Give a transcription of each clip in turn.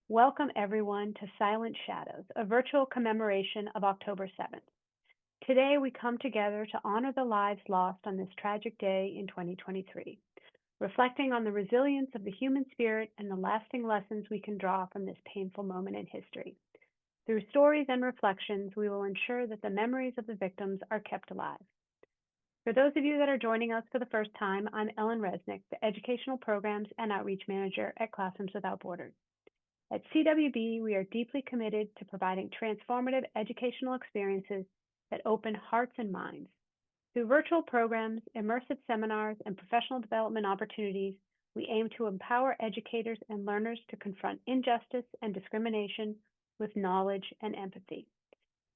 Welcome everyone to Silent Shadows, a virtual commemoration of October 7th. Today we come together to honor the lives lost on this tragic day in 2023, reflecting on the resilience of the human spirit and the lasting lessons we can draw from this painful moment in history. Through stories and reflections, we will ensure that the memories of the victims are kept alive. For those of you that are joining us for the first time, I'm Ellen Resnick, the Educational Programs and Outreach Manager at Classrooms Without Borders. At CWB, we are deeply committed to providing transformative educational experiences that open hearts and minds. Through virtual programs, immersive seminars, and professional development opportunities, we aim to empower educators and learners to confront injustice and discrimination with knowledge and empathy.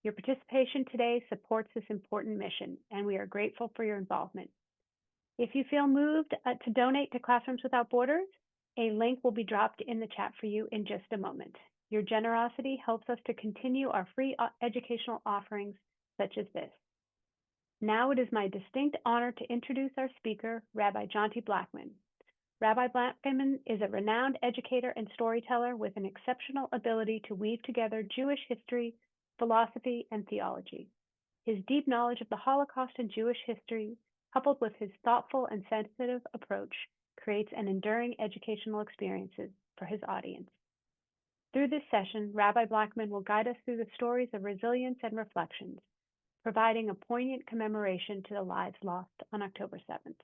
Your participation today supports this important mission, and we are grateful for your involvement. If you feel moved to donate to Classrooms Without Borders, a link will be dropped in the chat for you in just a moment. Your generosity helps us to continue our free educational offerings such as this. Now it is my distinct honor to introduce our speaker, Rabbi Jonty Blackman. Rabbi Blackman is a renowned educator and storyteller with an exceptional ability to weave together Jewish history, philosophy, and theology. His deep knowledge of the Holocaust and Jewish history, coupled with his thoughtful and sensitive approach, creates an enduring educational experiences for his audience. Through this session, Rabbi Blackman will guide us through the stories of resilience and reflections, providing a poignant commemoration to the lives lost on October 7th.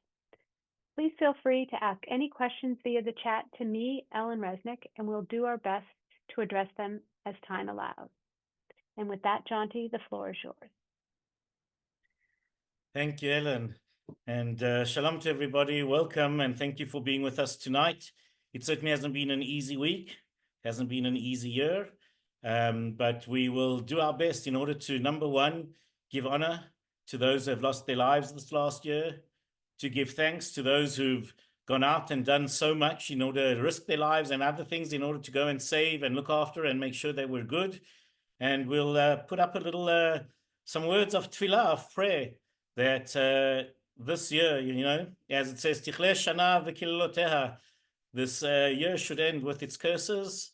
Please feel free to ask any questions via the chat to me, Ellen Resnick, and we'll do our best to address them as time allows. And with that, Jonty, the floor is yours. Thank you, Ellen. And shalom to everybody. Welcome and thank you for being with us tonight. It certainly hasn't been an easy week, hasn't been an easy year, but we will do our best in order to, number one, give honor to those who have lost their lives this last year, to give thanks to those who've gone out and done so much in order to risk their lives and other things in order to go and save and look after and make sure that we're good. And we'll put up a little, some words of tefillah, of prayer, that this year, as it says, Tichle Shana v'kililoteha, this year should end with its curses,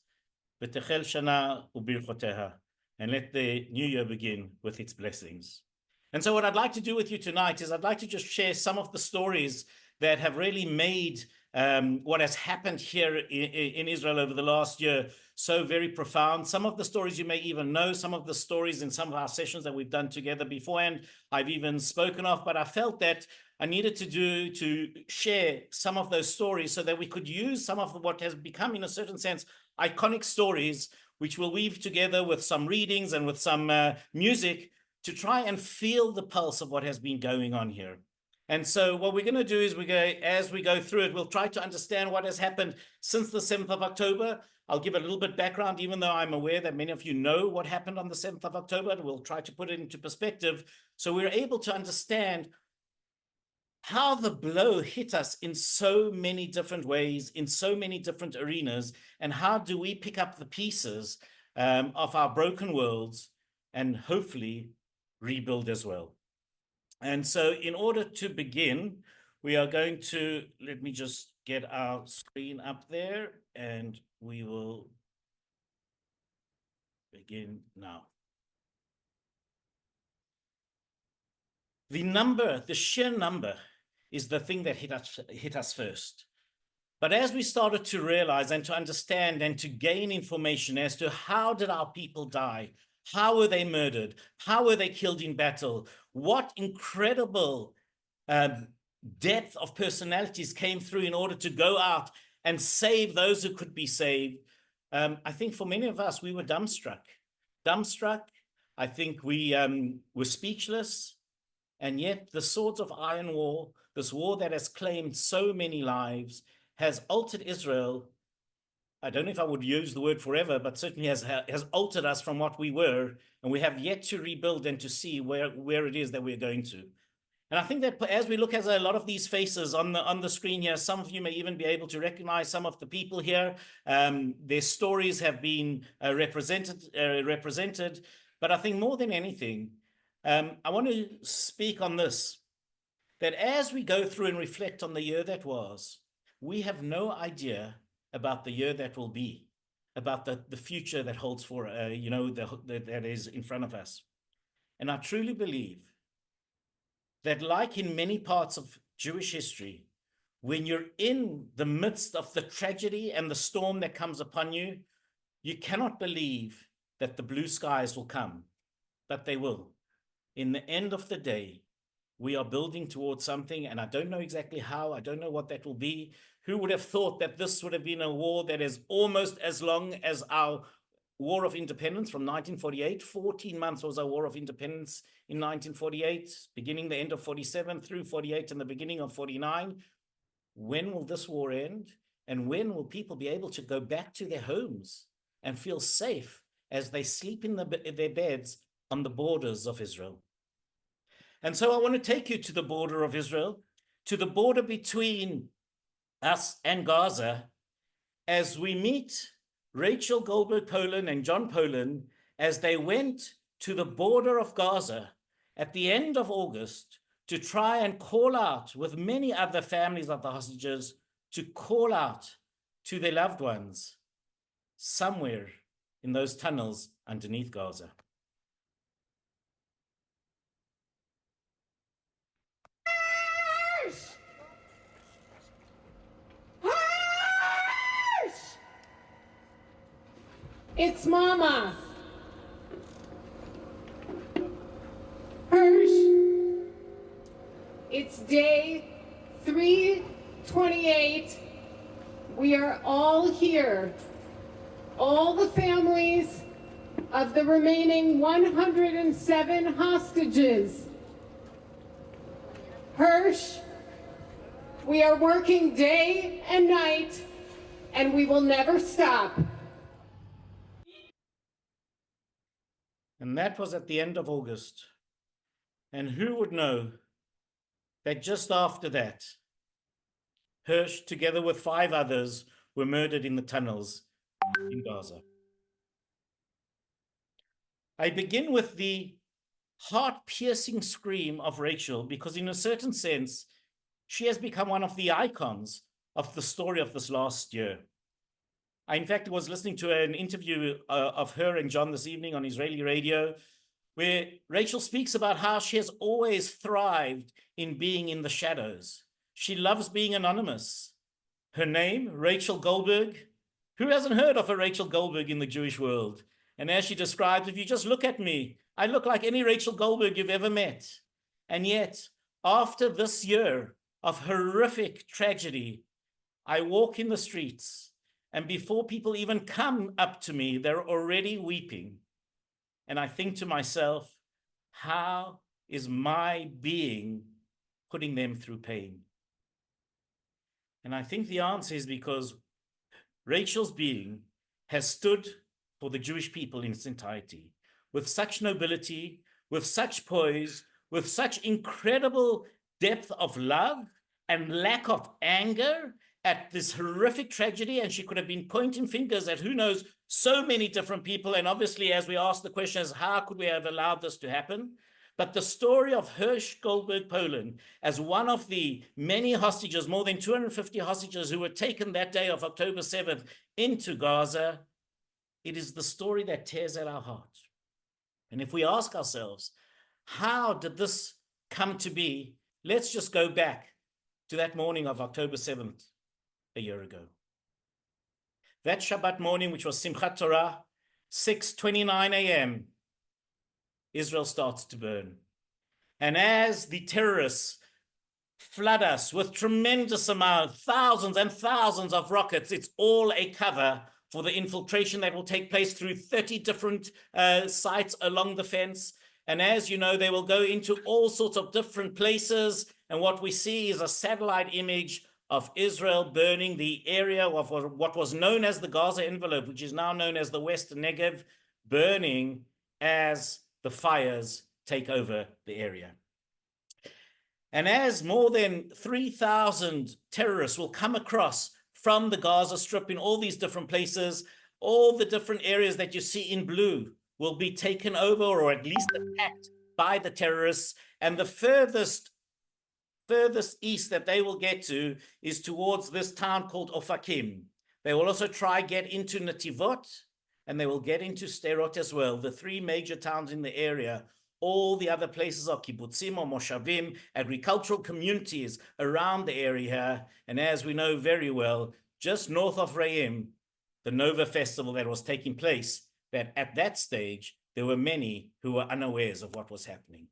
v'techel Shana u'birchoteha, and let the new year begin with its blessings. And so what I'd like to do with you tonight is I'd like to just share some of the stories that have really made what has happened here in Israel over the last year so very profound. Some of the stories you may even know, some of the stories in some of our sessions that we've done together beforehand, I've even spoken of, but I felt that I needed to share some of those stories so that we could use some of what has become, in a certain sense, iconic stories, which we'll weave together with some readings and with some music to try and feel the pulse of what has been going on here. And so what we're going to do is as we go through it, we'll try to understand what has happened since the 7th of October. I'll give a little bit background, even though I'm aware that many of you know what happened on the 7th of October. We'll try to put it into perspective so we're able to understand how the blow hit us in so many different ways, in so many different arenas, and how do we pick up the pieces of our broken worlds and hopefully rebuild as well. And so in order to begin, we are going to, let me just get our screen up there and we will begin now. The sheer number is the thing that hit us first. But as we started to realize and to understand and to gain information as to how did our people die, how were they murdered, how were they killed in battle, what incredible depth of personalities came through in order to go out and save those who could be saved. I think for many of us, we were dumbstruck. I think we were speechless. And yet the Swords of Iron War, this war that has claimed so many lives, has altered Israel. I don't know if I would use the word forever, but certainly has altered us from what we were, and we have yet to rebuild and to see where it is that we're going to. And I think that as we look at a lot of these faces on the screen here, some of you may even be able to recognize some of the people here. Their stories have been represented, but I think more than anything, I want to speak on this, that as we go through and reflect on the year that was, we have no idea about the year that will be. about the future that holds for, that is in front of us. And I truly believe that, like in many parts of Jewish history, when you're in the midst of the tragedy and the storm that comes upon you, you cannot believe that the blue skies will come, but they will. In the end of the day, we are building towards something, and I don't know exactly how. I don't know what that will be. Who would have thought that this would have been a war that is almost as long as our War of Independence from 1948? 14 months was our War of Independence in 1948, beginning the end of 47 through 48 and the beginning of 49. When will this war end? And when will people be able to go back to their homes and feel safe as they sleep in their beds on the borders of Israel? And so I want to take you to the border of Israel, to the border between us and Gaza, as we meet Rachel Goldberg Poland and John Poland as they went to the border of Gaza at the end of August to try and call out, with many other families of the hostages, to call out to their loved ones somewhere in those tunnels underneath Gaza. It's Mama. Hirsch. It's day 328. We are all here. All the families of the remaining 107 hostages. Hirsch, we are working day and night, and we will never stop. And that was at the end of August. And who would know that just after that, Hirsch, together with 5 others, were murdered in the tunnels in Gaza. I begin with the heart-piercing scream of Rachel because, in a certain sense, she has become one of the icons of the story of this last year. I, in fact, was listening to an interview of her and John this evening on Israeli radio, where Rachel speaks about how she has always thrived in being in the shadows. She loves being anonymous. Her name, Rachel Goldberg. Who hasn't heard of a Rachel Goldberg in the Jewish world? And as she describes, if you just look at me, I look like any Rachel Goldberg you've ever met. And yet, after this year of horrific tragedy, I walk in the streets, and before people even come up to me, they're already weeping. And I think to myself, how is my being putting them through pain? And I think the answer is because Rachel's being has stood for the Jewish people in its entirety, with such nobility, with such poise, with such incredible depth of love and lack of anger at this horrific tragedy. And she could have been pointing fingers at who knows so many different people. And obviously, as we ask the question, is how could we have allowed this to happen? But the story of Hirsch Goldberg Poland as one of the many hostages, more than 250 hostages who were taken that day of October 7th into Gaza, it is the story that tears at our heart. And if we ask ourselves, how did this come to be? Let's just go back to that morning of October 7th, a year ago. That Shabbat morning, which was Simchat Torah, 6:29 a.m., Israel starts to burn. And as the terrorists flood us with tremendous amount, thousands and thousands of rockets, it's all a cover for the infiltration that will take place through 30 different sites along the fence. And as you know, they will go into all sorts of different places. And what we see is a satellite image of Israel burning the area of what was known as the Gaza envelope, which is now known as the Western Negev, burning as the fires take over the area. And as more than 3,000 terrorists will come across from the Gaza Strip in all these different places, all the different areas that you see in blue will be taken over or at least attacked by the terrorists. And the furthest east that they will get to is towards this town called Ofakim. They will also try get into Netivot, and they will get into Sderot as well, the three major towns in the area. All the other places are kibbutzim or moshavim, agricultural communities around the area. And as we know very well, just north of Re'im, the Nova festival that was taking place, that at that stage, there were many who were unawares of what was happening.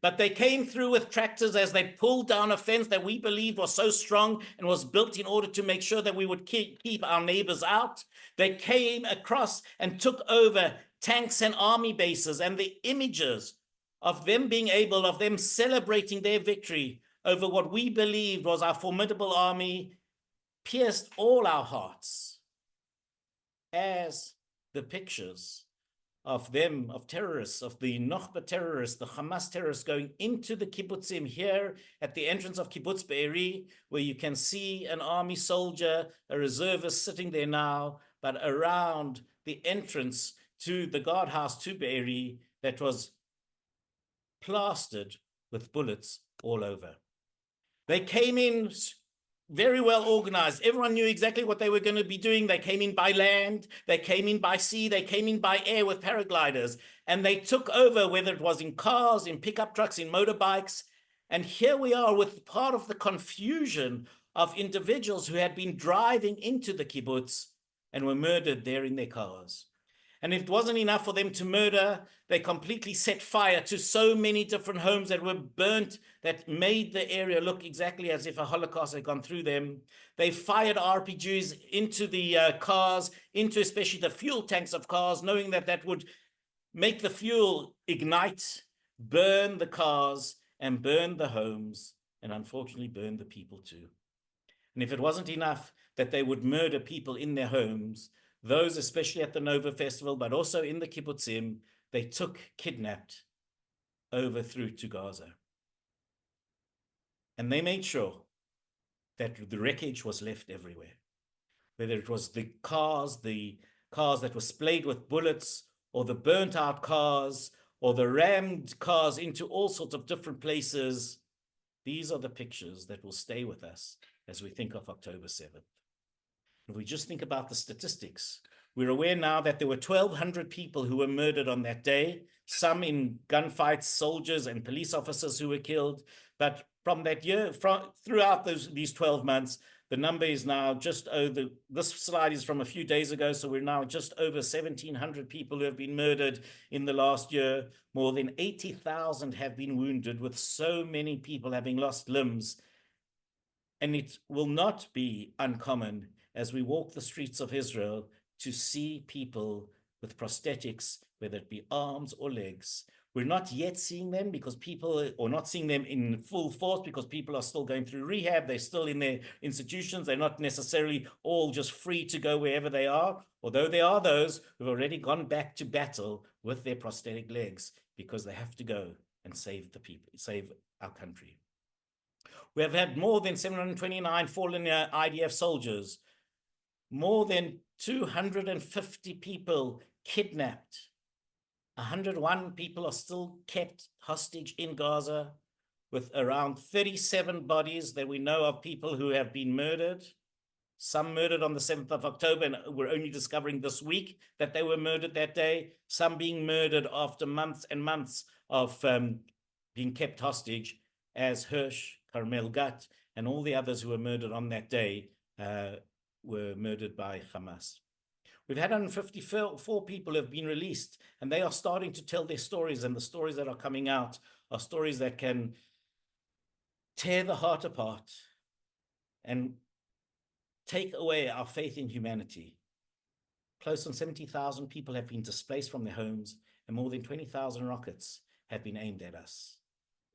But they came through with tractors as they pulled down a fence that we believed was so strong and was built in order to make sure that we would keep our neighbors out. They came across and took over tanks and army bases, and the images of them celebrating their victory over what we believed was our formidable army pierced all our hearts, as the pictures of them, of terrorists, of the Nochba terrorists, the Hamas terrorists going into the kibbutzim here at the entrance of Kibbutz Be'eri, where you can see an army soldier, a reservist sitting there now, but around the entrance to the guardhouse to Be'eri that was plastered with bullets all over. They came in very well organized. Everyone knew exactly what they were going to be doing. They came in by land, they came in by sea, they came in by air with paragliders, and they took over, whether it was in cars, in pickup trucks, in motorbikes. And here we are with part of the confusion of individuals who had been driving into the kibbutz and were murdered there in their cars. And if it wasn't enough for them to murder, they completely set fire to so many different homes that were burnt, that made the area look exactly as if a Holocaust had gone through them. They fired RPGs into the cars, into especially the fuel tanks of cars, knowing that that would make the fuel ignite, burn the cars, and burn the homes, and unfortunately burn the people too. And if it wasn't enough that they would murder people in their homes, those especially at the Nova Festival, but also in the kibbutzim, they kidnapped over through to Gaza. And they made sure that the wreckage was left everywhere. Whether it was the cars that were splayed with bullets, or the burnt out cars, or the rammed cars into all sorts of different places. These are the pictures that will stay with us as we think of October 7th. If we just think about the statistics, we're aware now that there were 1,200 people who were murdered on that day, some in gunfights, soldiers and police officers who were killed. But from that year, throughout these 12 months, the number is now just over, this slide is from a few days ago, so we're now just over 1,700 people who have been murdered in the last year. More than 80,000 have been wounded, with so many people having lost limbs. And it will not be uncommon as we walk the streets of Israel to see people with prosthetics, whether it be arms or legs. We're not yet seeing them not seeing them in full force because people are still going through rehab. They're still in their institutions. They're not necessarily all just free to go wherever they are, although there are those who've already gone back to battle with their prosthetic legs because they have to go and save the people, save our country. We have had more than 729 fallen IDF soldiers, more than 250 people kidnapped. 101 people are still kept hostage in Gaza, with around 37 bodies that we know of people who have been murdered. Some murdered on the 7th of October, and we're only discovering this week that they were murdered that day. Some being murdered after months and months of being kept hostage, as Hirsch, Carmel Gat, and all the others who were murdered on that day were murdered by Hamas. We've had 154 people who have been released, and they are starting to tell their stories, and the stories that are coming out are stories that can tear the heart apart and take away our faith in humanity. Close on 70,000 people have been displaced from their homes, and more than 20,000 rockets have been aimed at us.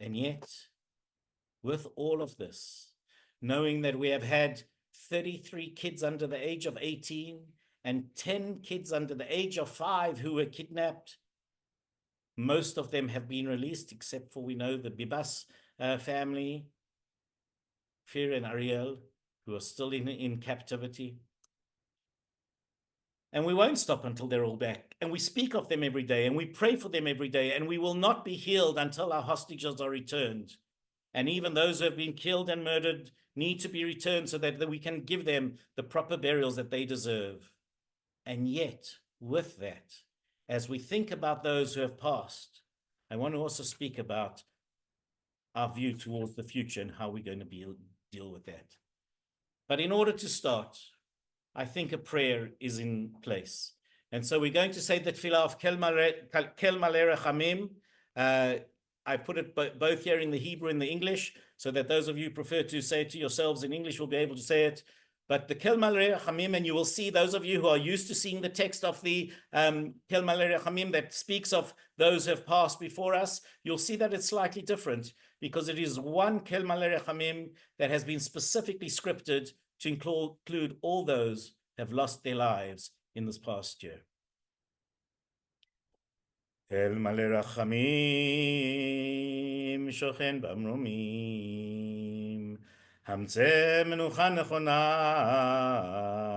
And yet, with all of this, knowing that we have had 33 kids under the age of 18 and 10 kids under the age of 5 who were kidnapped, most of them have been released, except for, we know, the Bibas family, Fir and Ariel, who are still in captivity. And we won't stop until they're all back. And we speak of them every day, and we pray for them every day, and we will not be healed until our hostages are returned. And even those who have been killed and murdered need to be returned so that we can give them the proper burials that they deserve. And yet, with that, as we think about those who have passed, I want to also speak about our view towards the future and how we're going to deal with that. But in order to start, I think a prayer is in place. And so we're going to say the tefillah of Kel Malei Rachamim. I put it both here in the Hebrew and the English, so that those of you who prefer to say it to yourselves in English will be able to say it. But the Kel Malei Rachamim, and you will see those of you who are used to seeing the text of the Kel Malei Rachamim that speaks of those who have passed before us, you'll see that it's slightly different, because it is one Kel Malei Rachamim that has been specifically scripted to include all those who have lost their lives in this past year. Kel Malei Rachamim shochen במרומים, המצא מנוחה נכונה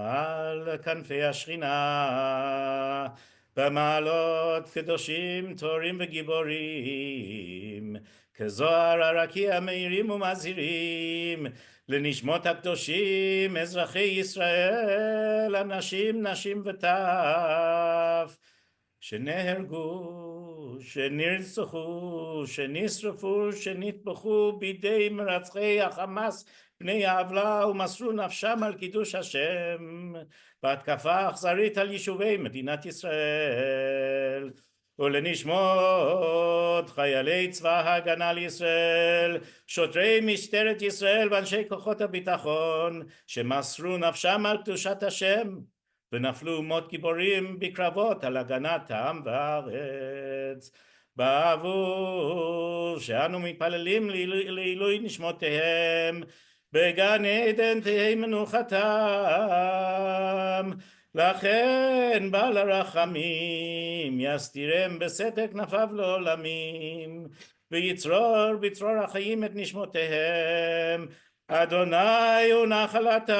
על כנפי השכינה, במעלות קדושים טהורים וגיבורים, כזוהר הרקיע מאירים ומזהירים, לנשמות הקדושים אזרחי ישראל, אנשים, נשים וטף, שנהרגו, שנרצחו, שנשרפו, שנטבחו בידי מרצחי החמאס בני העוולה ומסרו נפשם על קידוש השם בהתקפה אכזרית על יישובי מדינת ישראל, ולנשמות חיילי צבא ההגנה לישראל, שוטרי משטרת ישראל ואנשי כוחות הביטחון שמסרו נפשם על קדושת השם ונפלו מות גיבורים בקרבות על הגנת העם והארץ, בעבור שאנו מתפללים לעילוי נשמותיהם בגן עדן תהא מנוחתם. לכן בעל הרחמים יסתירם בסתר כנפיו לעולמים, ויצרור בצרור החיים את נשמותיהם. אדוני הוא נחלתם,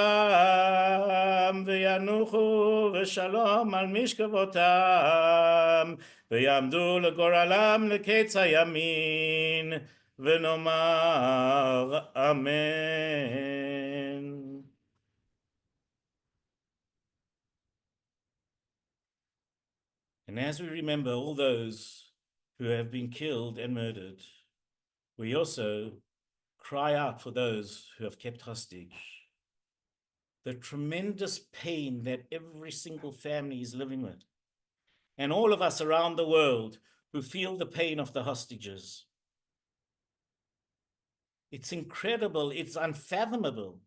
וינוחו ושלום על משכבותם, ויעמדו לגורלם לקץ הימין, ונאמר אמן. And as we remember all those who have been killed and murdered, we also cry out for those who have kept hostage. The tremendous pain that every single family is living with, and all of us around the world who feel the pain of the hostages. It's incredible, it's unfathomable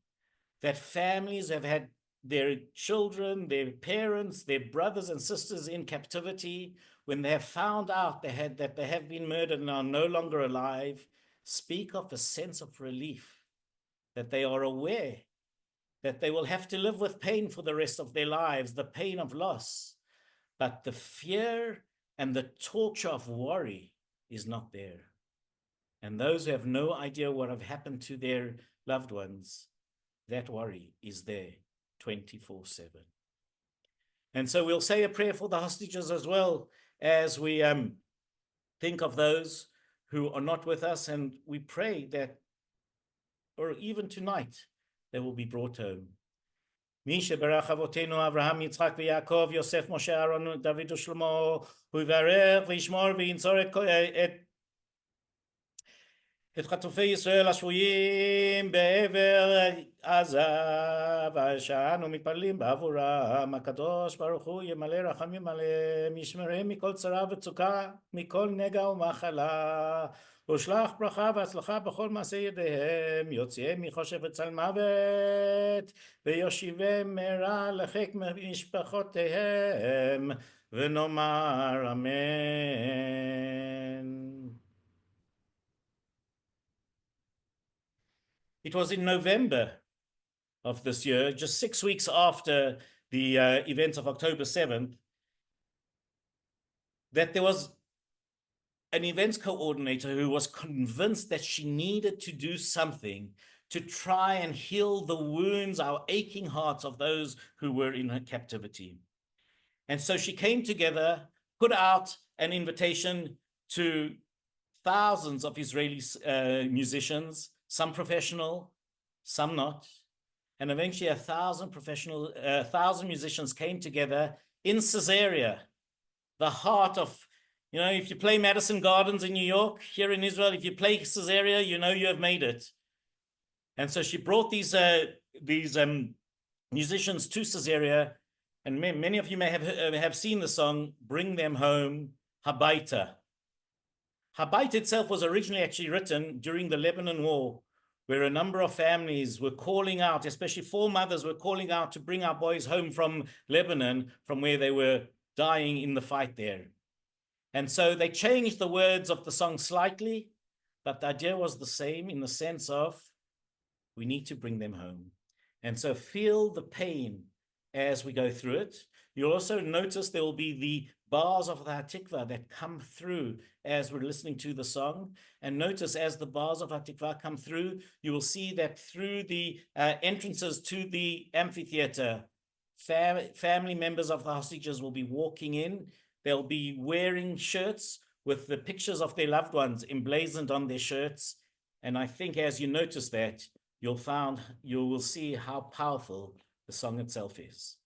that families have had their children, their parents, their brothers and sisters in captivity, when they have found out that they have been murdered and are no longer alive, speak of a sense of relief, that they are aware that they will have to live with pain for the rest of their lives, the pain of loss, but the fear and the torture of worry is not there. And those who have no idea what have happened to their loved ones, that worry is there 24/7. And so we'll say a prayer for the hostages as well as we think of those who are not with us, and we pray that, or even tonight, they will be brought home. מי שברך אבותינו אברהם, יצחק ויעקב, יוסף, משה, אהרון, דוד ושלמה, הוא יברך וישמור וינצור את חטופי ישראל השבויים בעבר עזה, ושאנו מתפללים בעבורם. הקדוש ברוך הוא ימלא רחמים עליהם, ישמרם מכל צרה וצוקה, מכל נגע ומחלה, ושלח ברכה והצלחה בכל מעשה ידיהם, יוציאם מחושך וצל מוות, ויושיבם מהרה לחיק משפחותיהם, ונאמר אמן. It was in November of this year, just 6 weeks after the events of October 7th, that there was an events coordinator who was convinced that she needed to do something to try and heal the wounds, our aching hearts of those who were in her captivity. And so she came together, put out an invitation to thousands of Israeli musicians, some professional, some not. And eventually 1,000 musicians came together in Caesarea, the heart of, if you play Madison Gardens in New York, here in Israel, if you play Caesarea, you know you have made it. And so she brought these musicians to Caesarea, and many of you may have seen the song, Bring Them Home, Habaita. Habaita itself was originally actually written during the Lebanon War, where a number of families were calling out, especially 4 mothers were calling out to bring our boys home from Lebanon, from where they were dying in the fight there. And so they changed the words of the song slightly, but the idea was the same in the sense of, we need to bring them home. And so feel the pain as we go through it. You'll also notice there will be the bars of the Hatikvah that come through as we're listening to the song. And notice as the bars of Hatikvah come through, you will see that through the entrances to the amphitheater, family members of the hostages will be walking in. They'll be wearing shirts with the pictures of their loved ones emblazoned on their shirts. And I think as you notice that, you will see how powerful the song itself is.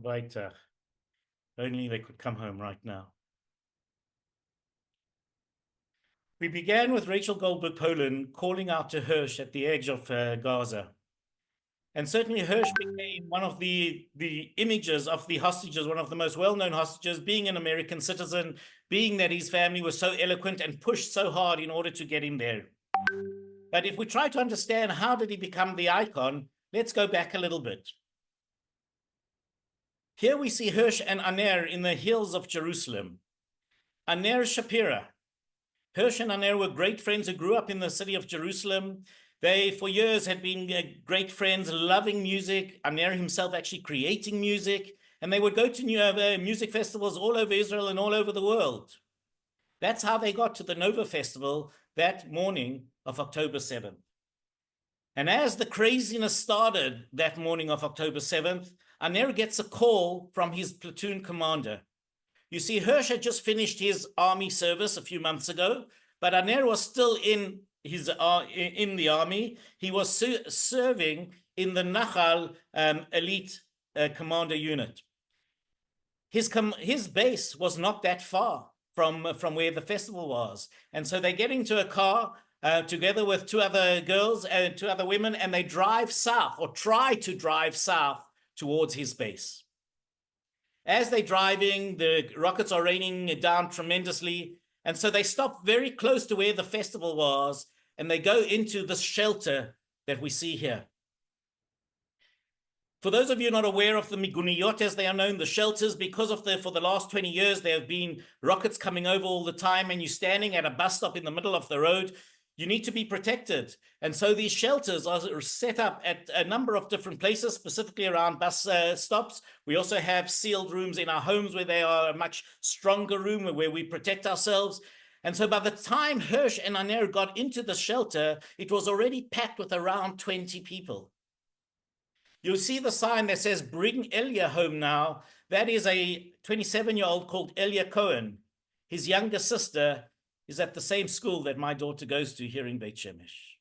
Weiter. Only they could come home right now. We began with Rachel Goldberg Poland calling out to Hirsch at the edge of Gaza. And certainly Hirsch became one of the images of the hostages, one of the most well-known hostages, being an American citizen, being that his family was so eloquent and pushed so hard in order to get him there. But if we try to understand how did he become the icon, let's go back a little bit. Here we see Hirsch and Aner in the hills of Jerusalem. Aner Shapira. Hirsch and Aner were great friends who grew up in the city of Jerusalem. They, for years, had been great friends, loving music. Aner himself actually creating music. And they would go to music festivals all over Israel and all over the world. That's how they got to the Nova Festival that morning of October 7th. And as the craziness started that morning of October 7th, Aner gets a call from his platoon commander. You see, Hirsch had just finished his army service a few months ago, but Aner was still in the army. He was serving in the Nachal elite commander unit. His base was not that far from where the festival was. And so they get into a car together with two other girls and two other women, and they drive south, or try to drive south towards his base. As they're driving, the rockets are raining down tremendously. And so they stop very close to where the festival was, and they go into this shelter that we see here. For those of you not aware of the miguniyot, as they are known, the shelters, because of for the last 20 years, there have been rockets coming over all the time, and you're standing at a bus stop in the middle of the road, you need to be protected. And so these shelters are set up at a number of different places, specifically around bus stops. We also have sealed rooms in our homes where they are a much stronger room where we protect ourselves. And so by the time Hirsch and Aner got into the shelter, it was already packed with around 20 people. You'll see the sign that says, "Bring Elia home now." That is a 27-year-old called Elia Cohen. His younger sister is at the same school that my daughter goes to here in Beit Shemesh.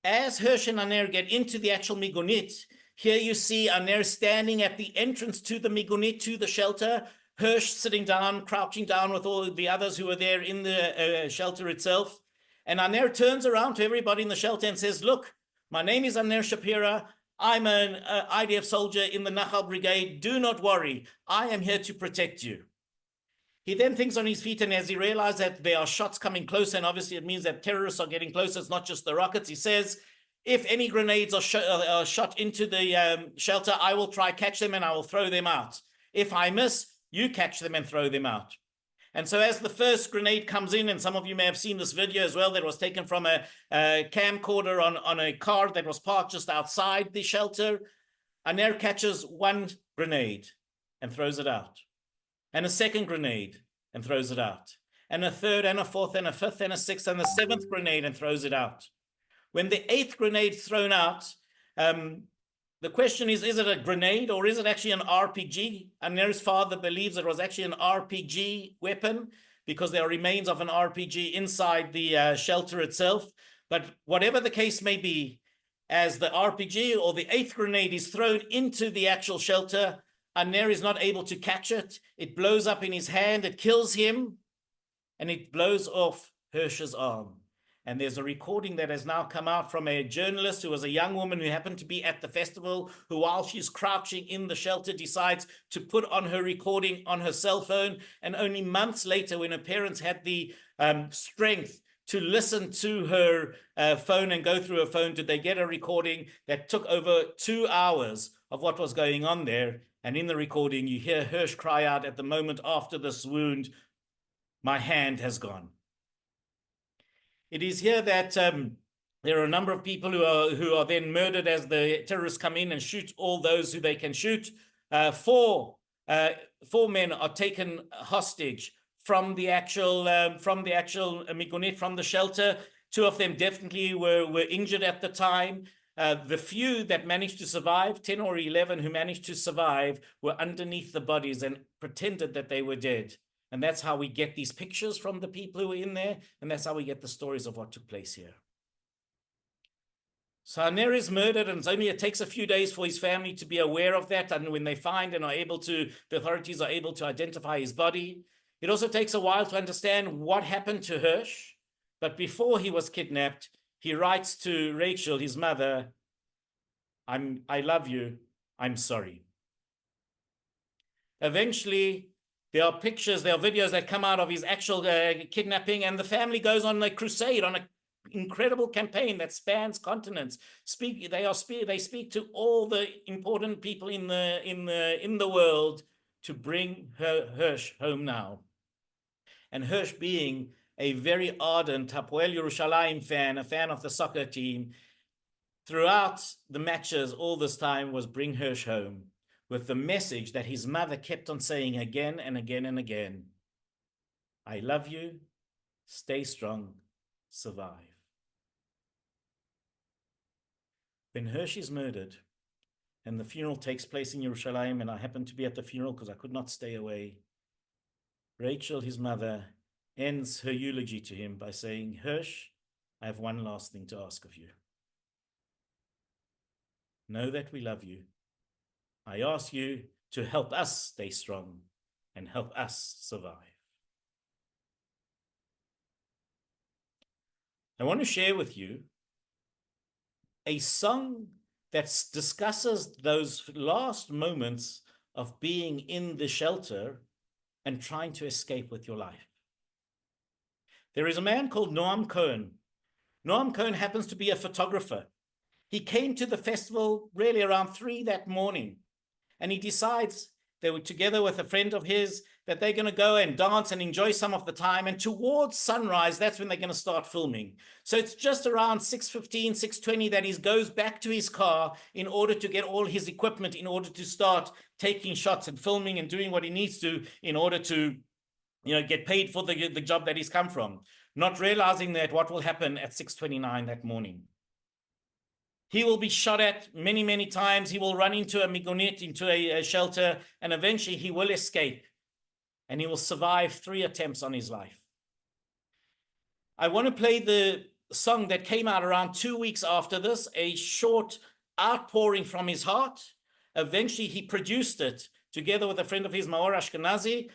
As Hirsch and Aner get into the actual migunit, here you see Aner standing at the entrance to the migunit, to the shelter, Hirsch sitting down, crouching down with all the others who were there in the shelter itself. And Aner turns around to everybody in the shelter and says, "Look, my name is Aner Shapira. I'm an IDF soldier in the Nachal Brigade. Do not worry. I am here to protect you." He then thinks on his feet, and as he realizes that there are shots coming closer, and obviously it means that terrorists are getting closer, it's not just the rockets, he says, "If any grenades are shot into the shelter, I will try catch them and I will throw them out. If I miss, you catch them and throw them out." And so as the first grenade comes in, and some of you may have seen this video as well that was taken from a camcorder on a car that was parked just outside the shelter, Aner catches one grenade and throws it out, and a second grenade and throws it out, and a third and a fourth and a fifth and a sixth and a seventh grenade and throws it out. When the eighth grenade is thrown out, the question is it a grenade or is it actually an RPG? Aner's father believes it was actually an RPG weapon because there are remains of an RPG inside the shelter itself. But whatever the case may be, as the RPG or the eighth grenade is thrown into the actual shelter, Aner is not able to catch it. It blows up in his hand, it kills him, and it blows off Hirsch's arm. And there's a recording that has now come out from a journalist who was a young woman who happened to be at the festival, who while she's crouching in the shelter decides to put on her recording on her cell phone. And only months later, when her parents had the strength to listen to her phone and go through her phone, did they get a recording that took over 2 hours of what was going on there. And in the recording, you hear Hirsch cry out at the moment after this wound, "My hand has gone." It is here that there are a number of people who are then murdered as the terrorists come in and shoot all those who they can shoot. Four men are taken hostage from the actual migunit, from the shelter. 2 of them definitely were injured at the time. The few that managed to survive, 10 or 11 who managed to survive, were underneath the bodies and pretended that they were dead. And that's how we get these pictures from the people who were in there. And that's how we get the stories of what took place here. So Ner is murdered, and it takes a few days for his family to be aware of that. And when they find and are able to, the authorities are able to identify his body. It also takes a while to understand what happened to Hirsch. But before he was kidnapped, he writes to Rachel, his mother, I love you, I'm sorry. Eventually, there are pictures, there are videos that come out of his actual kidnapping, and the family goes on a crusade, on an incredible campaign that spans continents. They speak to all the important people in the world to bring Hirsch home now. And Hirsch, being a very ardent Hapoel Yerushalayim fan, a fan of the soccer team, throughout the matches all this time was bring Hirsch home, with the message that his mother kept on saying again and again and again: I love you, stay strong, survive. When Hirsch is murdered and the funeral takes place in Yerushalayim, and I happened to be at the funeral because I could not stay away, Rachel, his mother, ends her eulogy to him by saying, Hirsch, I have one last thing to ask of you. Know that we love you. I ask you to help us stay strong and help us survive. I want to share with you a song that discusses those last moments of being in the shelter and trying to escape with your life. There is a man called Noam Cohen. Noam Cohen happens to be a photographer. He came to the festival really around 3 that morning, and he decides, they were together with a friend of his, that they're going to go and dance and enjoy some of the time, and towards sunrise, that's when they're going to start filming. So it's just around 6:15, 6:20 that he goes back to his car in order to get all his equipment, in order to start taking shots and filming and doing what he needs to in order to, get paid for the job that he's come from, not realizing that what will happen at 6:29 that morning. He will be shot at many, many times. He will run into a migunit, into a shelter, and eventually he will escape. And he will survive 3 attempts on his life. I want to play the song that came out around 2 weeks after this, a short outpouring from his heart. Eventually he produced it together with a friend of his, Maor Ashkenazi.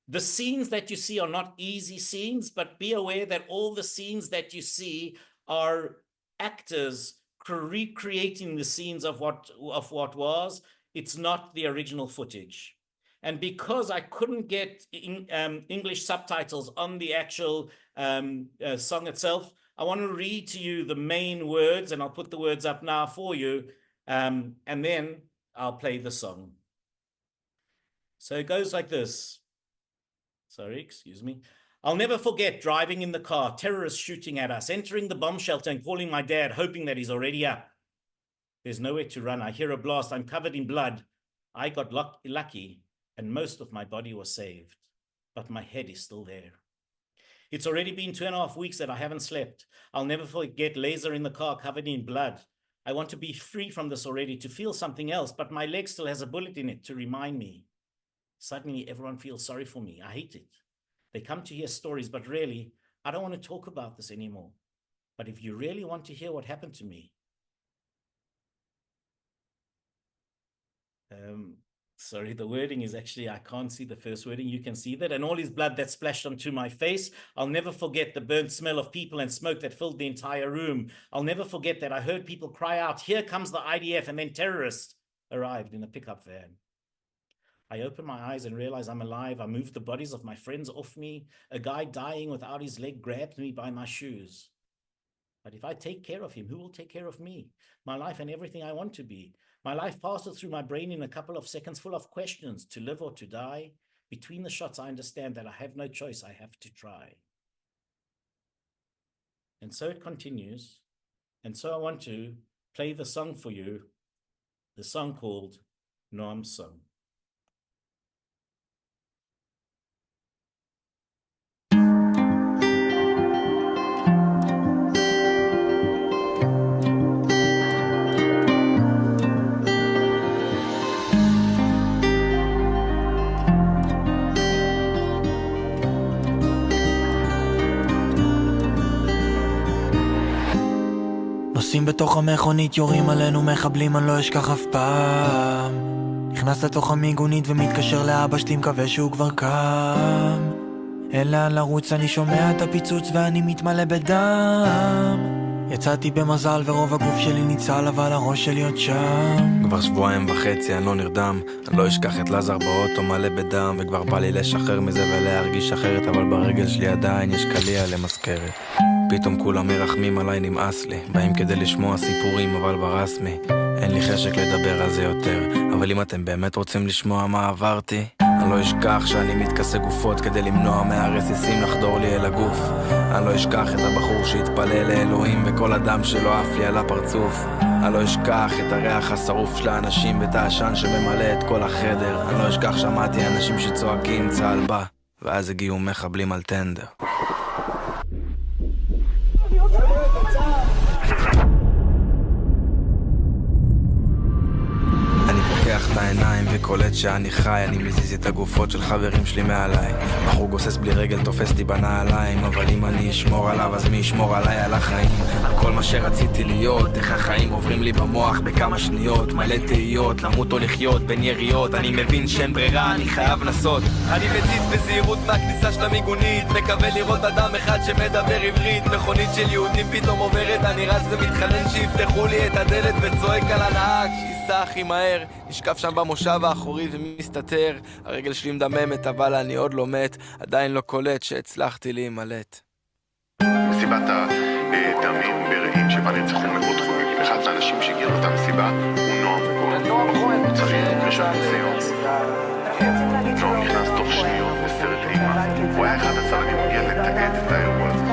The scenes that you see are not easy scenes, but be aware that all the scenes that you see are actors recreating the scenes of what was. It's not the original footage. And because I couldn't get English subtitles on the actual song itself, I want to read to you the main words, and I'll put the words up now for you, and then I'll play the song. So it goes like this. Sorry, excuse me. I'll never forget driving in the car, terrorists shooting at us, entering the bomb shelter and calling my dad, hoping that he's already up. There's nowhere to run. I hear a blast. I'm covered in blood. I got lucky, and most of my body was saved, but my head is still there. It's already been 2.5 weeks that I haven't slept. I'll never forget laser in the car covered in blood. I want to be free from this already, to feel something else, but my leg still has a bullet in it to remind me. Suddenly, everyone feels sorry for me. I hate it. They come to hear stories, but really, I don't want to talk about this anymore. But if you really want to hear what happened to me, sorry, the wording is actually, I can't see the first wording. You can see that. And all his blood that splashed onto my face. I'll never forget the burnt smell of people and smoke that filled the entire room. I'll never forget that I heard people cry out, here comes the IDF, and then terrorists arrived in a pickup van. I open my eyes and realize I'm alive. I move the bodies of my friends off me. A guy dying without his leg grabbed me by my shoes. But if I take care of him, who will take care of me? My life and everything I want to be. My life passes through my brain in a couple of seconds, full of questions, to live or to die. Between the shots, I understand that I have no choice. I have to try. And so it continues. And so I want to play the song for you, the song called Noam's Song. נוסעים בתוך המכונית, יורים עלינו מחבלים, אני לא אשכח אף פעם. נכנס לתוך המיגונית ומתקשר לאבא שלי, מקווה שהוא כבר קם. אין לאן לרוץ, אני שומע את הפיצוץ ואני מתמלא בדם. יצאתי במזל ורוב הגוף שלי ניצל, אבל הראש שלי עוד שם. כבר 2.5 שבועות אני לא נרדם. אני לא אשכח את לזר באוטו מלא בדם, וכבר בא לי לשחרר מזה ולהרגיש אחרת, אבל ברגל שלי עדיין יש קליע למזכרת. פתאום כולם מרחמים עליי, נמאס לי. באים כדי לשמוע סיפורים אבל ברסמי אין לי חשק לדבר על זה יותר. אבל אם אתם באמת רוצים לשמוע מה עברתי, אני לא אשכח שאני מתכסה גופות כדי למנוע מהרסיסים לחדור לי אל הגוף. אני לא אשכח את הבחור שהתפלל לאלוהים וכל אדם שלא עף לי על הפרצוף. אני לא אשכח את הריח השרוף של האנשים ואת העשן שממלא את כל החדר. אני לא אשכח שמעתי אנשים שצועקים צהל בא, ואז הגיעו מחבלים על טנדר. את העיניים וקולט שאני חי, אני מזיז את הגופות של חברים שלי מעליי. בחור גוסס בלי רגל תופסתי בנעליים, אבל אם אני אשמור עליו אז מי ישמור עליי על החיים? על כל מה שרציתי להיות, איך החיים עוברים לי במוח בכמה שניות, מלא תהיות, למות או לחיות בין יריות. אני מבין שאין ברירה, אני חייב לנסות. אני מציץ בזהירות מהכניסה של המיגונית, מקווה לראות אדם אחד שמדבר עברית. מכונית של יהודים פתאום עוברת, אני רץ ומתחנן שיפתחו לי את הדלת וצועק על הנהג שייסע הכי מהר. נשקף שם במושב האחורי ומסתתר, הרגל שלי מדממת אבל אני עוד לא מת, עדיין לא קולט שהצלחתי להימלט. מסיבת הדמים ברעים שבה נרצחו מאות חוגגים. אחד מהאנשים שהגיעו לאותה מסיבה הוא נועם, בחור צעיר ראשון לציון. נועם נכנס תוך שניות לסרט אימה. הוא היה אחד הצלמים, הוא הגיע לתעד את האירוע הזה.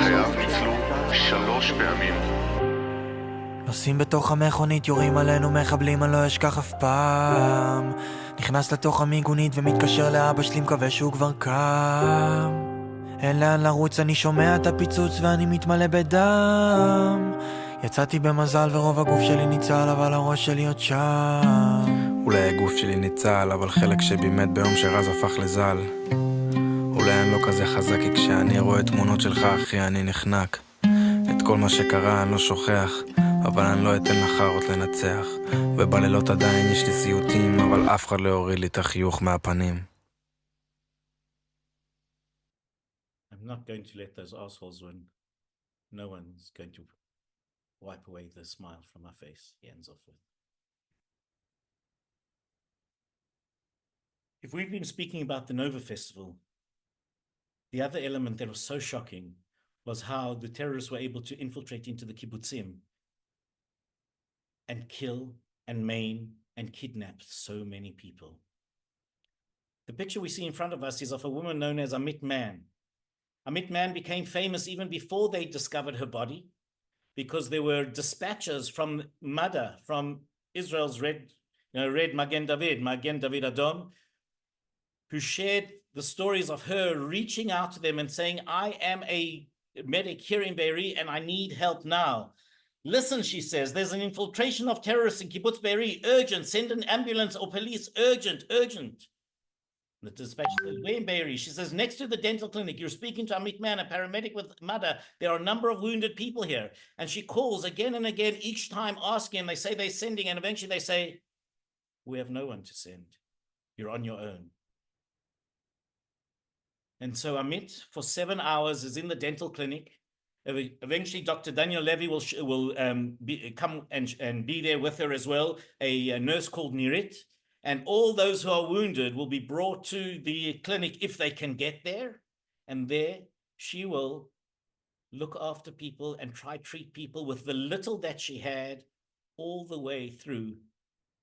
חייו ניצלו 3 פעמים. נוסעים בתוך המכונית, יורים עלינו מחבלים, אני לא אשכח אף פעם. נכנס לתוך המיגונית ומתקשר לאבא שלי, מקווה שהוא כבר קם. אין לאן לרוץ, אני שומע את הפיצוץ ואני מתמלא בדם. יצאתי במזל ורוב הגוף שלי ניצל, אבל הראש שלי עוד שם. אולי הגוף שלי ניצל, אבל חלק שבימת ביום שרז הפך לזל. אולי אני לא כזה חזק, כי כשאני רואה תמונות שלך אחי אני נחנק. את כל מה שקרה אני לא שוכח, אבל אני לא אתן לחרות לנצח. ובלילות עדיין יש לי סיוטים, אבל אף אחד לא יוריד לי את החיוך מהפנים. I'm not going to let those assholes win. No one's going to wipe away the smile from my face, he ends off with. If we've been speaking about the Nova Festival, the other element that was so shocking was how the terrorists were able to infiltrate into the kibbutzim and kill and maim and kidnap so many people. The picture we see in front of us is of a woman known as Amit Man. Amit Man became famous even before they discovered her body, because there were dispatchers from Madda, from Israel's Red Magen David Adom, who shared the stories of her reaching out to them and saying, I am a medic here in Be'eri and I need help now. Listen, she says, there's an infiltration of terrorists in Kibbutz Be'eri. Urgent, send an ambulance or police. Urgent, urgent. The dispatch says, we're in Be'eri. She says, next to the dental clinic, you're speaking to Amit Man, a paramedic with Madda. There are a number of wounded people here. And she calls again and again, each time asking, and they say they're sending, and eventually they say, we have no one to send. You're on your own. And so Amit, for 7 hours, is in the dental clinic. Eventually, Dr. Daniel Levy will come and be there with her as well, a nurse called Nirit. And all those who are wounded will be brought to the clinic if they can get there. And there she will look after people and try to treat people with the little that she had all the way through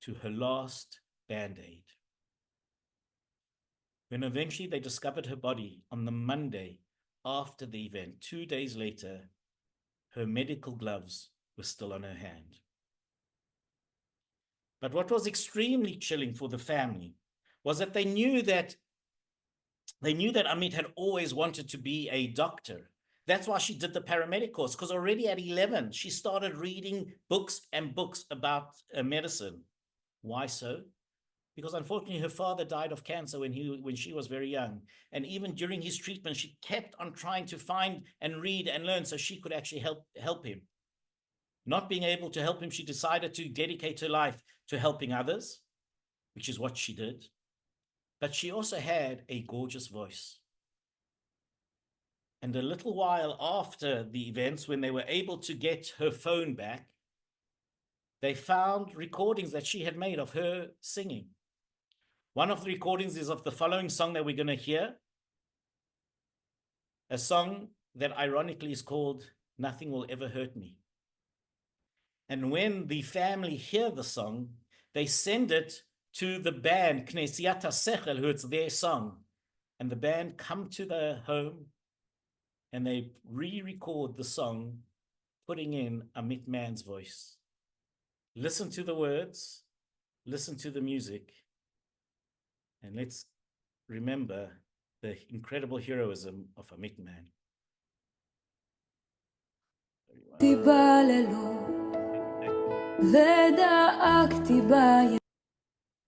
to her last Band-Aid. When eventually they discovered her body on the Monday after the event, 2 days later, her medical gloves were still on her hand. But what was extremely chilling for the family was that they knew that Amit had always wanted to be a doctor. That's why she did the paramedic course, because already at 11, she started reading books and books about medicine. Why so? Because unfortunately, her father died of cancer when she was very young. And even during his treatment, she kept on trying to find and read and learn so she could actually help him. not being able to help him, she decided to dedicate her life to helping others, which is what she did. But she also had a gorgeous voice. And a little while after the events, when they were able to get her phone back, they found recordings that she had made of her singing. One of the recordings is of the following song that we're going to hear, a song that ironically is called Nothing Will Ever Hurt Me. And when the family hear the song, they send it to the band, Knesiat HaSechel, who it's their song. And the band come to the home and they re-record the song, putting in Amit Man's voice. Listen to the words, listen to the music, and let's remember the incredible heroism of Amit Man.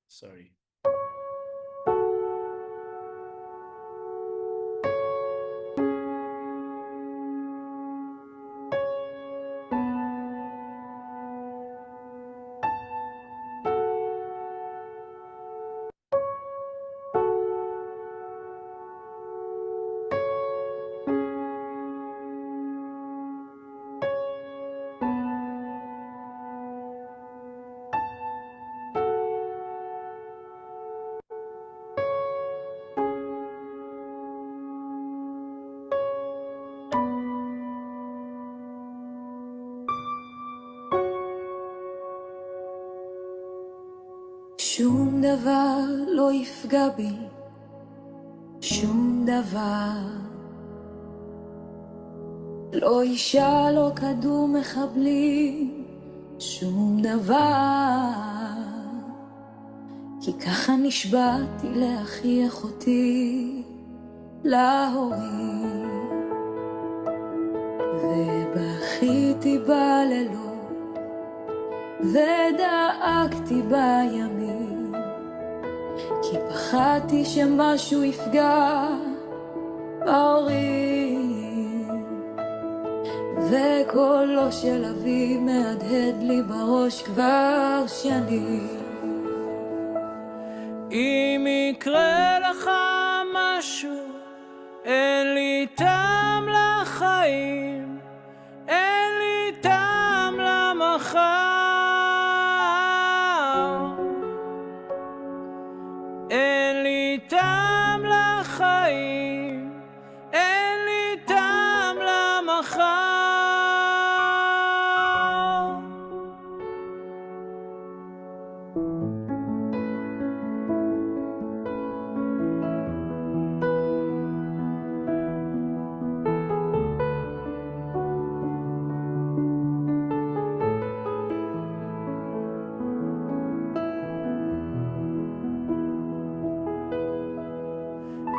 Sorry. שום דבר לא יפגע בי, שום דבר. לא אישה, לא כדור מחבלים, שום דבר. כי ככה נשבעתי לאחי אחותי, להורים. ובכיתי בלילות, ודאגתי בימים, כי פחדתי שמשהו יפגע בהורים. וקולו של אבי מהדהד לי בראש כבר שנים. אם יקרה לך משהו, אין לי טעם לחיים, אין לי טעם למחר. אין לי טעם לחיים, אין לי טעם למחר.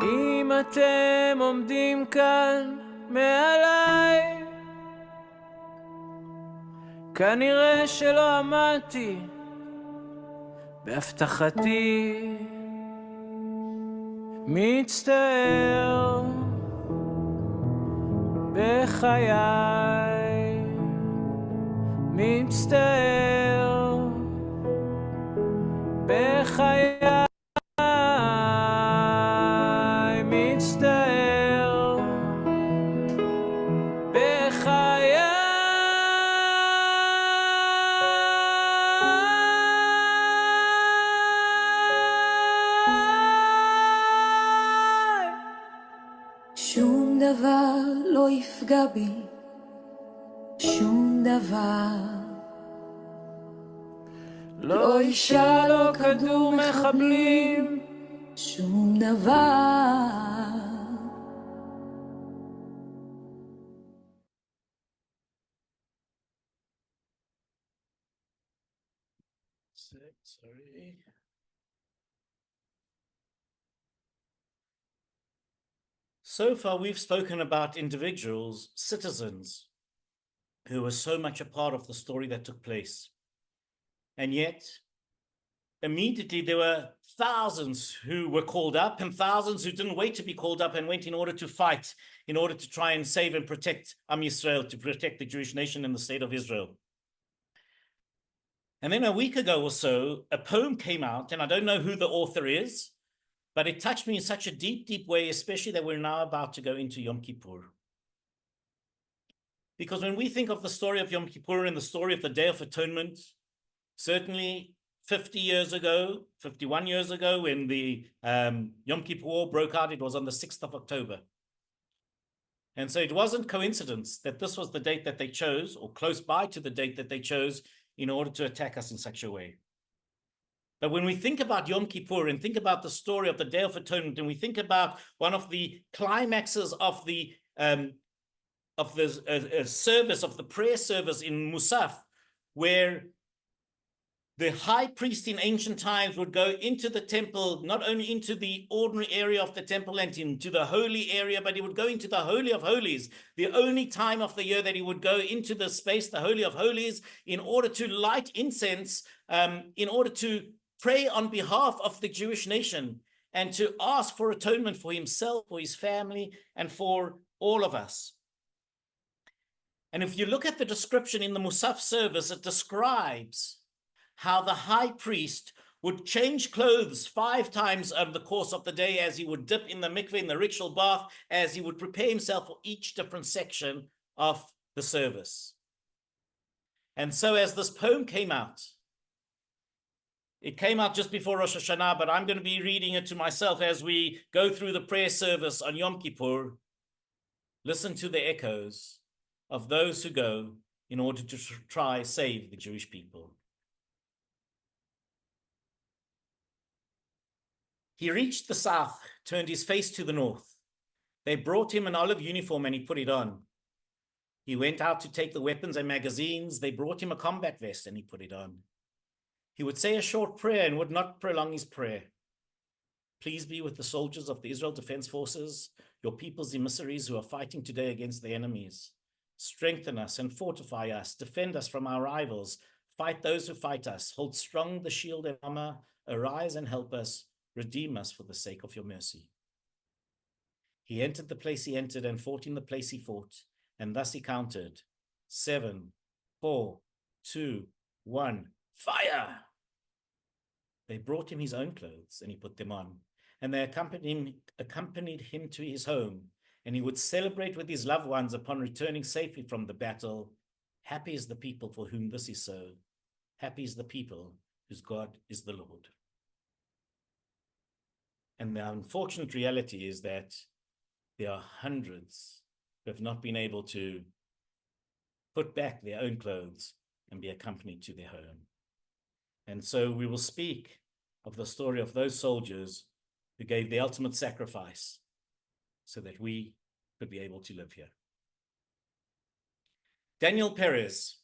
אם אתם עומדים כאן מעליי, כנראה שלא עמדתי בהבטחתי. מצטער בחיי, מצטער בחיי. שום דבר לא יפגע בי, שום דבר. לא אישה, לא כדור מחבלים, שום דבר. Sorry. So far, we've spoken about individuals, citizens, who were so much a part of the story that took place. And yet, immediately there were thousands who were called up and thousands who didn't wait to be called up and went in order to fight, in order to try and save and protect Am Yisrael, to protect the Jewish nation and the state of Israel. And then a week ago or so, a poem came out, and I don't know who the author is, but it touched me in such a deep, deep way, especially that we're now about to go into Yom Kippur. Because when we think of the story of Yom Kippur and the story of the Day of Atonement, certainly 50 years ago, 51 years ago, when the Yom Kippur War broke out, it was on the 6th of October. And so it wasn't coincidence that this was the date that they chose, or close by to the date that they chose, in order to attack us in such a way. But when we think about Yom Kippur and think about the story of the Day of Atonement, and we think about one of the climaxes of the service, of the prayer service in Musaf, where the high priest in ancient times would go into the temple, not only into the ordinary area of the temple and into the holy area, but he would go into the Holy of Holies, the only time of the year that he would go into the space, the Holy of Holies, in order to light incense, in order to pray on behalf of the Jewish nation and to ask for atonement for himself, for his family, and for all of us. And if you look at the description in the Musaf service, it describes how the high priest would change clothes 5 times over the course of the day, as he would dip in the mikveh, in the ritual bath, as he would prepare himself for each different section of the service. And so as this poem came out, it came out just before Rosh Hashanah, but I'm going to be reading it to myself as we go through the prayer service on Yom Kippur. Listen to the echoes of those who go in order to try save the Jewish people. He reached the south, turned his face to the north. They brought him an olive uniform and he put it on. He went out to take the weapons and magazines. They brought him a combat vest and he put it on. He would say a short prayer and would not prolong his prayer. Please be with the soldiers of the Israel Defense Forces, your people's emissaries who are fighting today against the enemies. Strengthen us and fortify us, defend us from our rivals, fight those who fight us, hold strong the shield and armor, arise and help us, redeem us for the sake of your mercy. He entered the place he entered and fought in the place he fought, and thus he counted 7, 4, 2, 1, fire! They brought him his own clothes and he put them on, and they accompanied him to his home, and he would celebrate with his loved ones upon returning safely from the battle. Happy is the people for whom this is so. Happy is the people whose God is the Lord. And the unfortunate reality is that there are hundreds who have not been able to put back their own clothes and be accompanied to their home. And so we will speak of the story of those soldiers who gave the ultimate sacrifice so that we could be able to live here. Daniel Perez.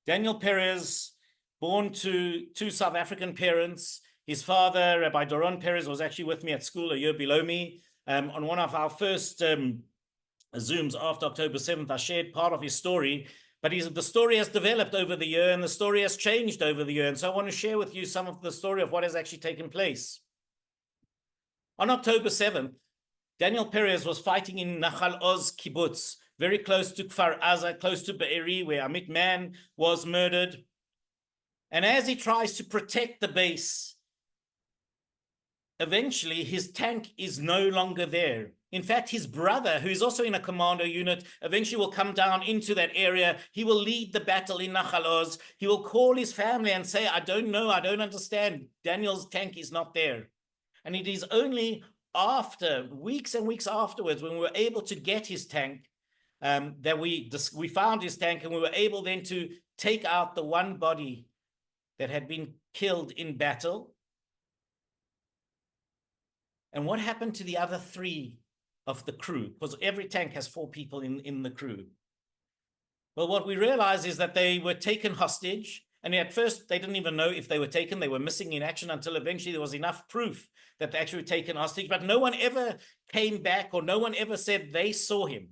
Daniel Perez, born to 2 South African parents. His father, Rabbi Doron Perez, was actually with me at school a year below me. On one of our first Zooms after October 7th, I shared part of his story, but the story has developed over the year and the story has changed over the year. And so I want to share with you some of the story of what has actually taken place. On October 7th, Daniel Perez was fighting in Nachal Oz kibbutz, very close to Kfar Aza, close to Be'eri, where Amit Man was murdered. And as he tries to protect the base, eventually his tank is no longer there. In fact, his brother, who is also in a commando unit, eventually will come down into that area. He will lead the battle in Nachal Oz. He will call his family and say, I don't know, I don't understand. Daniel's tank is not there. And it is only after, weeks and weeks afterwards, when we were able to get his tank, that we found his tank, and we were able then to take out the one body that had been killed in battle. And what happened to the other 3 of the crew? Because every tank has 4 people in the crew. Well, what we realized is that they were taken hostage. And at first, they didn't even know if they were taken. They were missing in action until eventually there was enough proof that they actually were taken hostage. But no one ever came back, or no one ever said they saw him.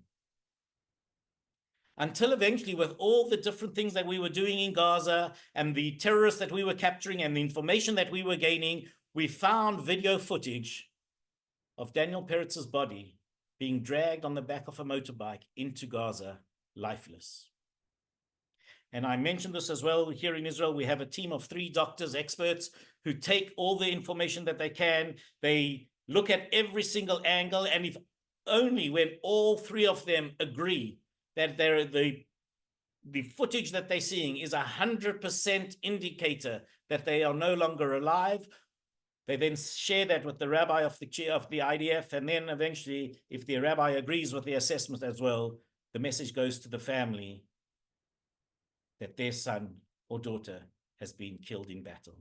Until eventually, with all the different things that we were doing in Gaza and the terrorists that we were capturing and the information that we were gaining, we found video footage of Daniel Perez's body being dragged on the back of a motorbike into Gaza, lifeless. And I mentioned this as well. Here in Israel, we have a team of 3 doctors, experts, who take all the information that they can. They look at every single angle. And if only when all 3 of them agree that the footage that they're seeing is 100% indicator that they are no longer alive, they then share that with the rabbi of the IDF. And then eventually, if the rabbi agrees with the assessment as well, the message goes to the family that their son or daughter has been killed in battle.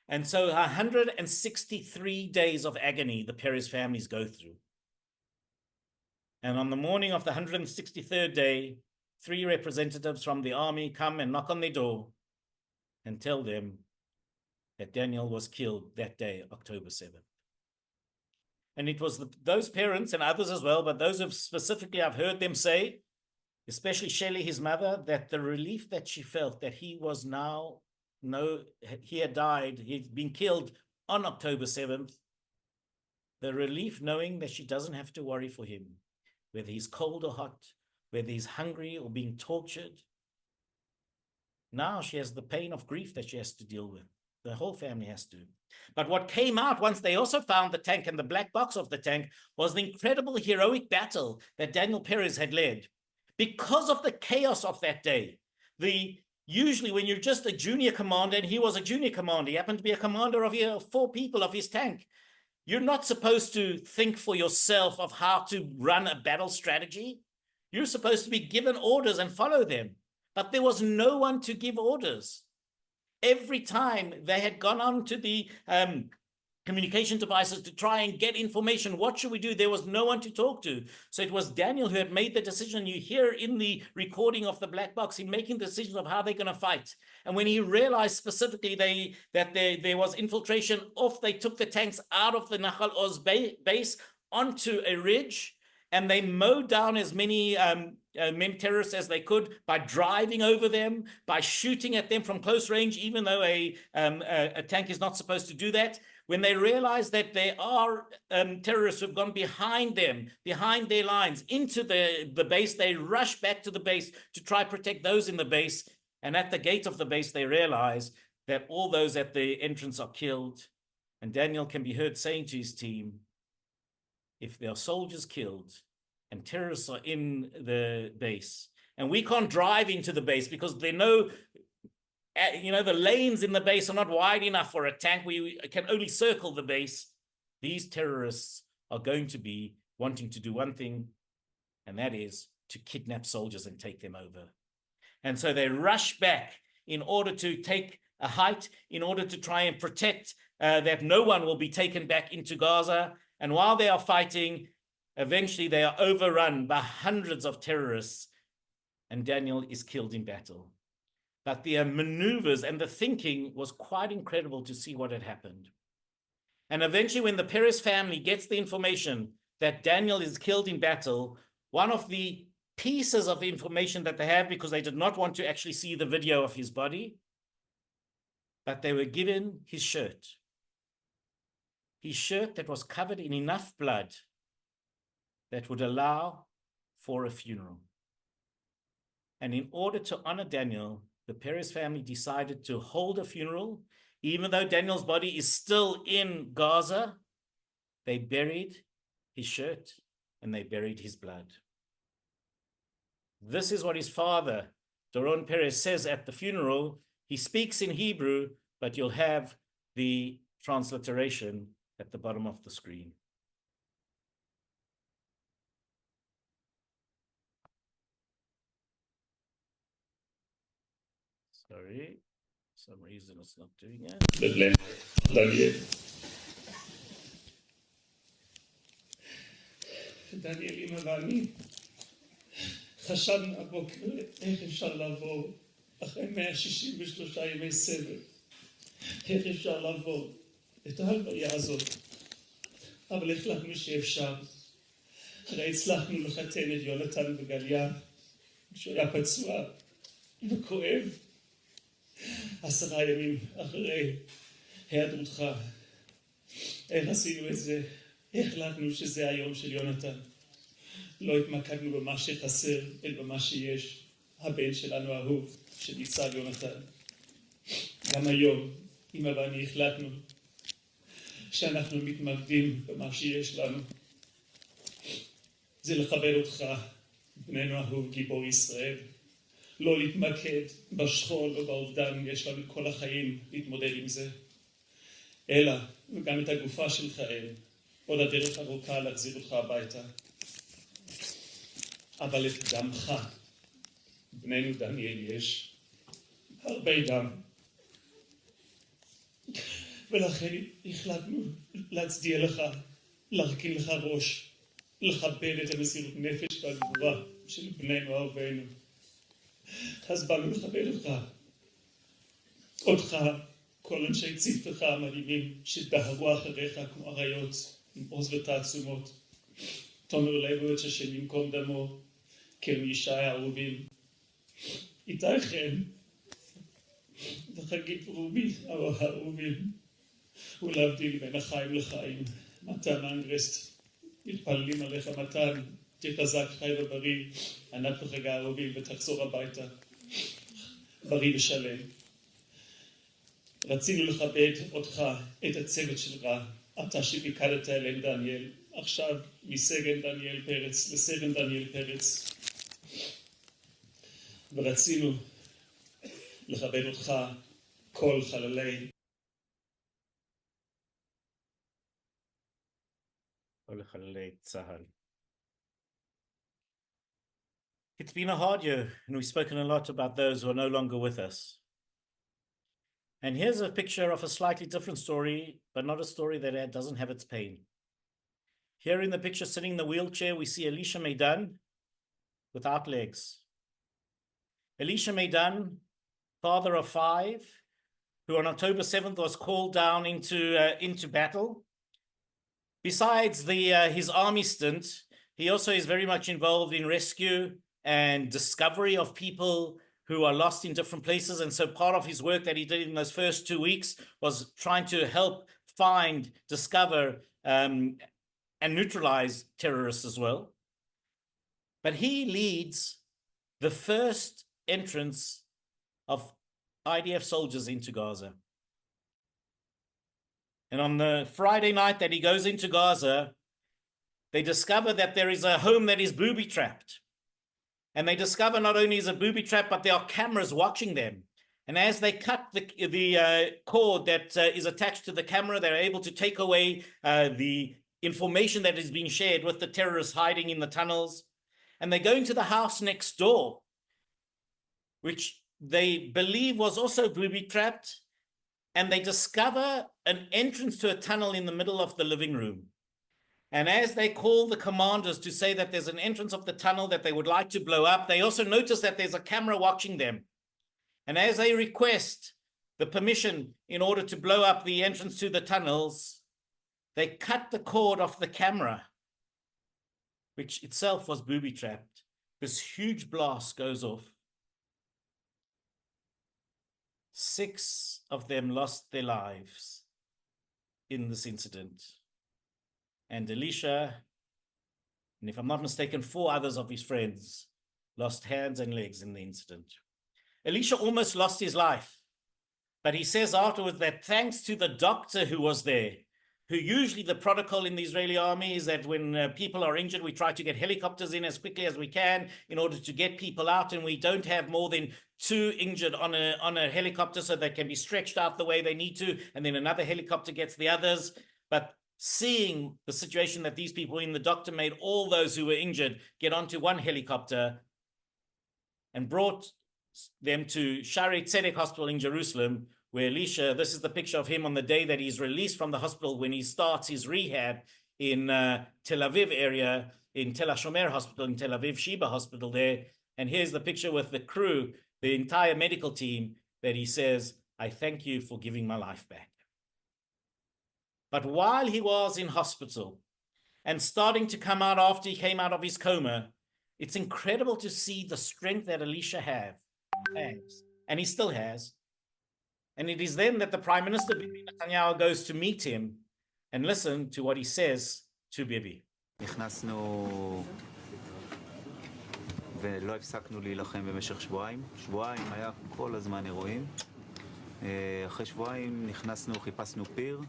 And so 163 days of agony the Perez families go through. And on the morning of the 163rd day, 3 representatives from the army come and knock on their door and tell them that Daniel was killed that day, October 7th. And it was those parents and others as well, but those who specifically I've heard them say, especially Shelley, his mother, that the relief that she felt that he had died, he'd been killed on October 7th, the relief knowing that she doesn't have to worry for him, whether he's cold or hot, whether he's hungry or being tortured. Now she has the pain of grief that she has to deal with. The whole family has to. But what came out once they also found the tank and the black box of the tank was the incredible heroic battle that Daniel Perez had led. Because of the chaos of that day, usually when you're just a junior commander, and he was a junior commander, he happened to be a commander of 4 people of his tank, you're not supposed to think for yourself of how to run a battle strategy. You're supposed to be given orders and follow them. But there was no one to give orders. Every time they had gone on to the communication devices to try and get information, what should we do? There was no one to talk to. So it was Daniel who had made the decision. You hear in the recording of the black box, him making the decision of how they're going to fight. And when he realized specifically that there was infiltration off, they took the tanks out of the Nahal Oz base onto a ridge, and they mowed down as many men terrorists as they could by driving over them, by shooting at them from close range, even though a tank is not supposed to do that. When they realized that there are terrorists who've gone behind them, behind their lines, into the base, they rush back to the base to try to protect those in the base. And at the gate of the base, they realize that all those at the entrance are killed. And Daniel can be heard saying to his team, if there are soldiers killed and terrorists are in the base, and we can't drive into the base because there are no, the lanes in the base are not wide enough for a tank. We can only circle the base. These terrorists are going to be wanting to do one thing, and that is to kidnap soldiers and take them over. And so they rush back in order to take a height, in order to try and protect that no one will be taken back into Gaza. And while they are fighting, eventually they are overrun by hundreds of terrorists, and Daniel is killed in battle. But the maneuvers and the thinking was quite incredible to see what had happened. And eventually, when the Perez family gets the information that Daniel is killed in battle, one of the pieces of information that they have, because they did not want to actually see the video of his body, but they were given his shirt that was covered in enough blood that would allow for a funeral. And in order to honor Daniel, the Perez family decided to hold a funeral. Even though Daniel's body is still in Gaza, they buried his shirt and they buried his blood. This is what his father, Doron Perez, says at the funeral. He speaks in Hebrew, but you'll have the transliteration at the bottom of the screen. Sorry, for some reason it's not doing it. דניאל, אמא ואני חשבנו הבוקר איך אפשר לעבור אחרי 163 ימי סבל, איך אפשר לעבור את ההלוויה הזאת, אבל החלטנו שאפשר. הרי הצלחנו לחתן את יונתן וגליה כשהוא היה פצוע וכואב. 10 ימים אחרי היעדרותך, איך עשינו את זה? החלטנו שזה היום של יונתן. לא התמקדנו במה שחסר, אלא במה שיש. הבן שלנו האהוב, שניצל יונתן. גם היום, אמא ואני החלטנו שאנחנו מתמקדים במה שיש לנו. זה לכבד אותך, בננו אהוב גיבור ישראל. לא להתמקד בשכול או באובדן, יש לנו כל החיים להתמודד עם זה. אלא, וגם את הגופה שלך אין, עוד הדרך ארוכה להחזיר אותך הביתה. אבל את דמך, בננו דניאל, יש הרבה דם. ולכן החלטנו להצדיע לך, להרכין לך ראש, לכבד את המסירות נפש והגבורה של בנינו אהובינו. אז באנו לכבד אותך, כל אנשי צוותך המדהימים שדהרו אחריך כמו אריות עם עוז ותעצומות. תומר ליבוביץ' השם ייקום דמו, קרן ישי האהובים, איתי חן וחגית רובי האהובים, ולהבדיל בין החיים לחיים. מתן אנגרסט, מתפללים עליך מתן, תחזק חי ובריא, ענת וחגה האהובים, ותחזור הביתה בריא ושלם. רצינו לכבד אותך, את הצוות שלך, אתה שפיקדת אליהם דניאל, עכשיו מסגן דניאל פרץ לסגן דניאל פרץ. ורצינו לכבד אותך, כל חללי. כל חללי צה"ל. It's been a hard year, and we've spoken a lot about those who are no longer with us. And here's a picture of a slightly different story, but not a story that doesn't have its pain. Here in the picture, sitting in the wheelchair, we see Elisha Meidan without legs. Elisha Meidan, father of 5, who on October 7th was called down into battle. Besides his army stint, he also is very much involved in rescue and discovery of people who are lost in different places. And so part of his work that he did in those first 2 weeks was trying to help find, discover, and neutralize terrorists as well. But he leads the first entrance of IDF soldiers into Gaza. And on the Friday night that he goes into Gaza, they discover that there is a home that is booby-trapped. And they discover not only is it booby-trapped, but there are cameras watching them. And as they cut the cord that is attached to the camera, they're able to take away the information that is being shared with the terrorists hiding in the tunnels. And they go into the house next door, which they believe was also booby-trapped. And they discover an entrance to a tunnel in the middle of the living room. And as they call the commanders to say that there's an entrance of the tunnel that they would like to blow up, they also notice that there's a camera watching them. And as they request the permission in order to blow up the entrance to the tunnels, they cut the cord off the camera, which itself was booby-trapped. This huge blast goes off. 6 of them lost their lives in this incident. And Elisha, and if I'm not mistaken, 4 others of his friends lost hands and legs in the incident. Elisha almost lost his life, but he says afterwards that thanks to the doctor who was there, who usually the protocol in the Israeli army is that when people are injured, we try to get helicopters in as quickly as we can in order to get people out, and we don't have more than 2 injured on a helicopter so they can be stretched out the way they need to, and then another helicopter gets the others. But seeing the situation that these people in, the doctor made all those who were injured get onto one helicopter and brought them to Shaarei Tzedek Hospital in Jerusalem, where Elisha, this is the picture of him on the day that he's released from the hospital when he starts his rehab in Tel Aviv area, in Tel HaShomer Hospital, in Tel Aviv Sheba Hospital there. And here's the picture with the crew, the entire medical team, that he says, I thank you for giving my life back. But while he was in hospital and starting to come out after he came out of his coma, it's incredible to see the strength that Elisha has, and he still has. And it is then that the Prime Minister, Bibi Netanyahu, goes to meet him and listen to what he says to Bibi. נכנסנו ולא הפסקנו להילחם במשך שבועיים. שבועיים היה כל הזמן אירועים. אחרי שבועיים נכנסנו, חיפשנו פיר,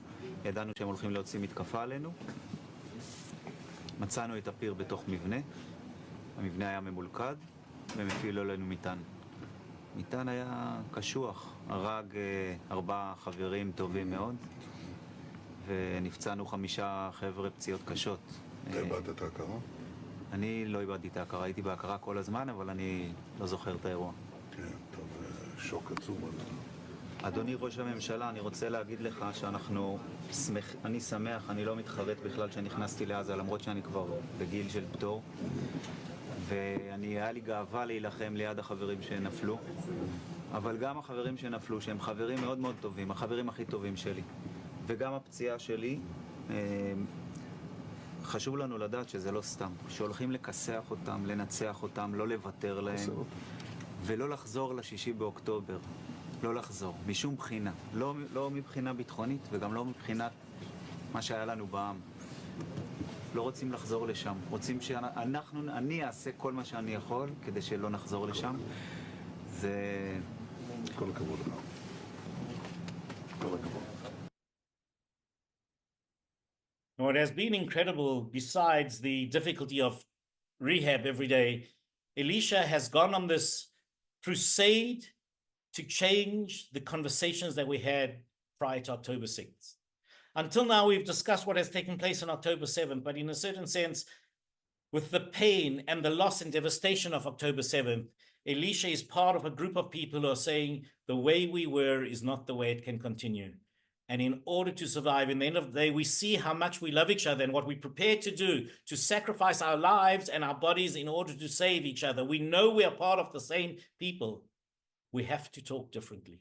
ידענו שהם הולכים להוציא מתקפה עלינו. מצאנו את הפיר בתוך מבנה. המבנה היה ממולכד, והם הפעילו עלינו מטען. מטען היה קשוח, הרג 4 חברים טובים מאוד, ונפצענו 5 חבר'ה פציעות קשות. אתה איבדת את ההכרה? אני לא איבדתי את ההכרה, הייתי בהכרה כל הזמן, אבל אני לא זוכר את האירוע. כן, טוב, שוק עצום על זה. אדוני ראש הממשלה, אני רוצה להגיד לך אני שמח, אני לא מתחרט בכלל שנכנסתי לעזה, למרות שאני כבר בגיל של פטור. היה לי גאווה להילחם ליד החברים שנפלו, אבל גם החברים שנפלו, שהם חברים מאוד מאוד טובים, החברים הכי טובים שלי. וגם הפציעה שלי, חשוב לנו לדעת שזה לא סתם, שהולכים לכסח אותם, לנצח אותם, לא לוותר להם, ולא לחזור ל6 באוקטובר. לא לחזור, משום בחינה. לא מבחינה ביטחונית וגם לא מבחינת מה שהיה לנו בעם. לא רוצים לחזור לשם. רוצים אני אעשה כל מה שאני יכול כדי שלא נחזור לשם. זה... כל הכבוד לך. כל הכבוד. What has been incredible, besides the difficulty of rehab every day, Elisha has gone on this crusade to change the conversations that we had prior to October 6th. Until now, we've discussed what has taken place on October 7th, but in a certain sense, with the pain and the loss and devastation of October 7th, Elisha is part of a group of people who are saying the way we were is not the way it can continue. And in order to survive, in the end of the day, we see how much we love each other and what we're prepared to do to sacrifice our lives and our bodies in order to save each other. We know we are part of the same people. We have to talk differently.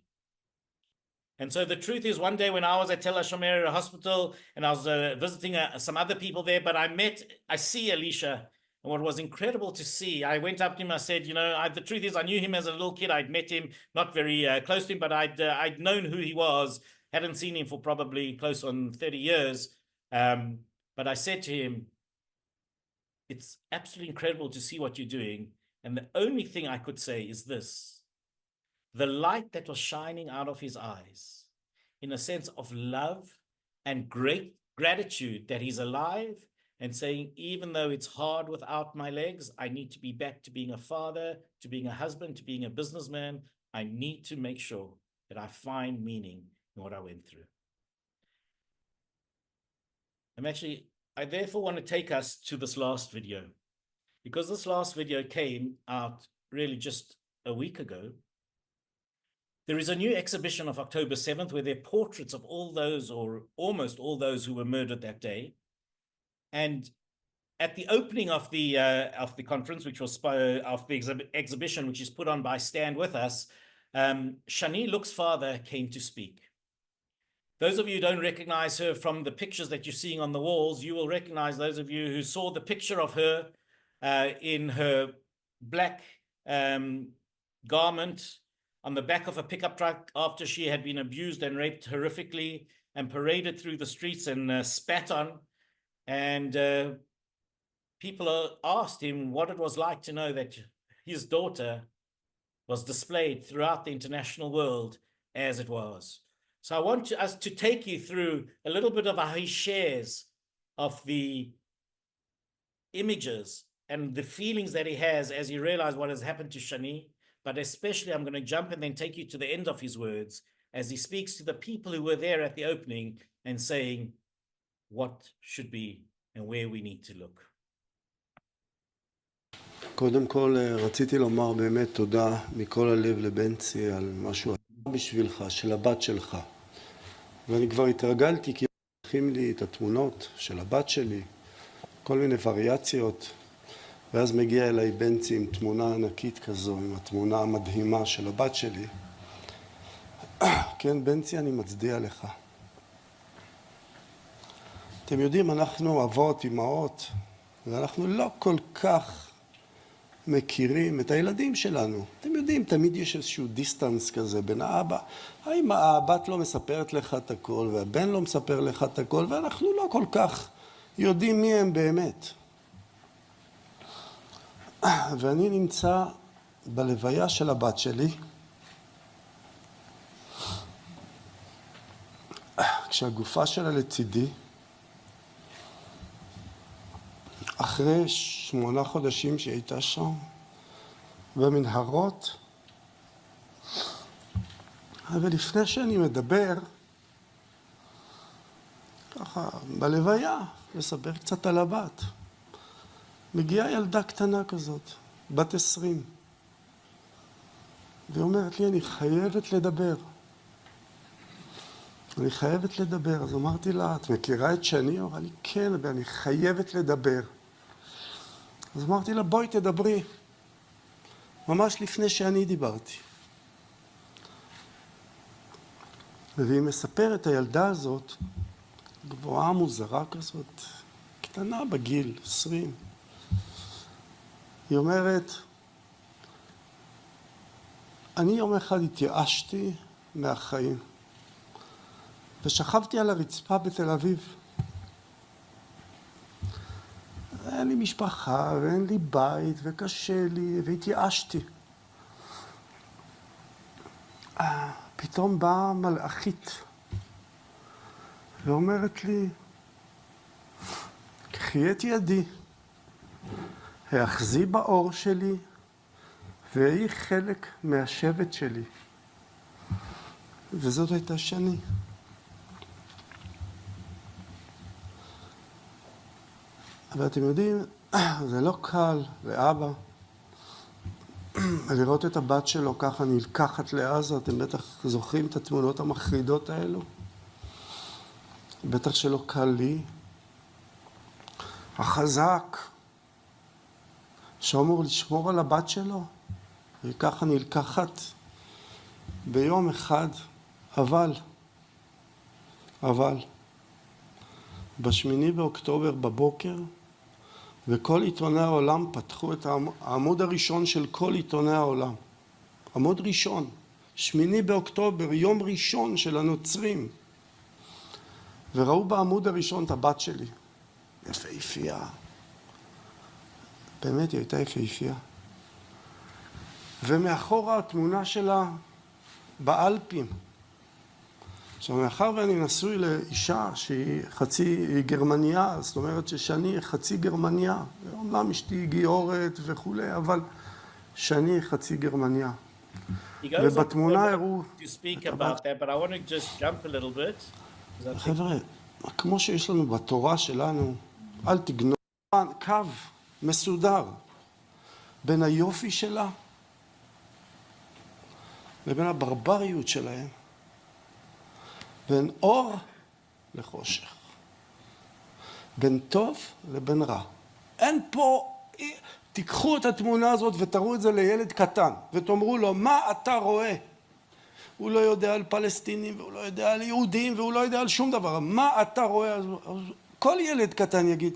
And so the truth is, one day when I was at Tel HaShomer Hospital and I was visiting some other people there, but I see Elisha, and what was incredible to see, I went up to him, I said, the truth is I knew him as a little kid. I'd met him, not very close to him, but I'd known who he was, hadn't seen him for probably close on 30 years. But I said to him, it's absolutely incredible to see what you're doing. And the only thing I could say is this. The light that was shining out of his eyes, in a sense of love and great gratitude that he's alive, and saying, even though it's hard without my legs, I need to be back to being a father, to being a husband, to being a businessman. I need to make sure that I find meaning in what I went through. I therefore want to take us to this last video, because this last video came out really just a week ago. There is a new exhibition of October 7th where there are portraits of all those, or almost all those, who were murdered that day. And at the opening of the conference, which was of the exhibition, which is put on by Stand With Us, Shani Look's father came to speak. Those of you who don't recognize her from the pictures that you're seeing on the walls, you will recognize those of you who saw the picture of her in her black garment on the back of a pickup truck after she had been abused and raped horrifically and paraded through the streets and spat on. And people asked him what it was like to know that his daughter was displayed throughout the international world as it was. So I want us to take you through a little bit of how he shares of the images and the feelings that he has as he realized what has happened to Shani. But especially I'm going to jump and then take you to the end of his words as he speaks to the people who were there at the opening and saying what should be and where we need to look. קודם כל רציתי לומר באמת תודה מכל הלב לבנצי על משהו בשבילך, של הבת שלך. ואני כבר התרגלתי כי הולכים לי את התמונות של הבת שלי, כל מיני וריאציות. ואז מגיע אליי בנצי עם תמונה ענקית כזו, עם התמונה המדהימה של הבת שלי. כן, בנצי, אני מצדיע לך. אתם יודעים, אנחנו אבות, אמהות, ואנחנו לא כל כך מכירים את הילדים שלנו. אתם יודעים, תמיד יש איזשהו דיסטנס כזה בין האבא. האם הבת לא מספרת לך את הכל, והבן לא מספר לך את הכל, ואנחנו לא כל כך יודעים מי הם באמת. ואני נמצא בלוויה של הבת שלי, כשהגופה שלה לצידי, אחרי 8 חודשים שהיא הייתה שם, במנהרות, ולפני שאני מדבר, ככה, בלוויה, לספר קצת על הבת, מגיעה ילדה קטנה כזאת, בת 20, והיא אומרת לי, אני חייבת לדבר. אני חייבת לדבר. אז אמרתי לה, את מכירה את שני? אמרה לי, כן, אבל אני חייבת לדבר. אז אמרתי לה, בואי תדברי. ממש לפני שאני דיברתי. והיא מספרת, הילדה הזאת, גבוהה מוזרה כזאת, קטנה בגיל, 20. היא אומרת, אני יום אחד התייאשתי מהחיים, ושכבתי על הרצפה בתל אביב. אין לי משפחה, ואין לי בית, וקשה לי, והתייאשתי. פתאום באה מלאכית, ואומרת לי, קחי את ידי, האחזי באור שלי, והיא חלק מהשבט שלי. וזאת הייתה שני. אבל אתם יודעים, זה לא קל לאבא לראות את הבת שלו ככה נלקחת לעזה. אתם בטח זוכרים את התמונות המחרידות האלו. בטח שלא קל לי. החזק שאמור לשמור על הבת שלו, היא ככה נלקחת ביום אחד. אבל ב8 באוקטובר בבוקר, וכל עיתוני העולם פתחו את העמוד הראשון של כל עיתוני העולם. עמוד ראשון, 8 באוקטובר, יום ראשון של הנוצרים. וראו בעמוד הראשון את הבת שלי. יפהפייה. באמת היא הייתה יפהפייה. ומאחורה התמונה שלה באלפים. עכשיו, מאחר ואני נשוי לאישה שהיא חצי גרמניה, זאת אומרת ששני חצי גרמניה, אומנם אשתי גיורת וכולי, אבל שני חצי גרמניה. ובתמונה הראו... חבר'ה, כמו שיש לנו בתורה שלנו, אל תגנוב, קו מסודר בין היופי שלה לבין הברבריות שלהם. בין אור לחושך. בין טוב לבין רע. אין פה, תיקחו את התמונה הזאת ותראו את זה לילד קטן, ותאמרו לו, מה אתה רואה? הוא לא יודע על פלסטינים, והוא לא יודע על יהודים, והוא לא יודע על שום דבר. מה אתה רואה? אז כל ילד קטן יגיד,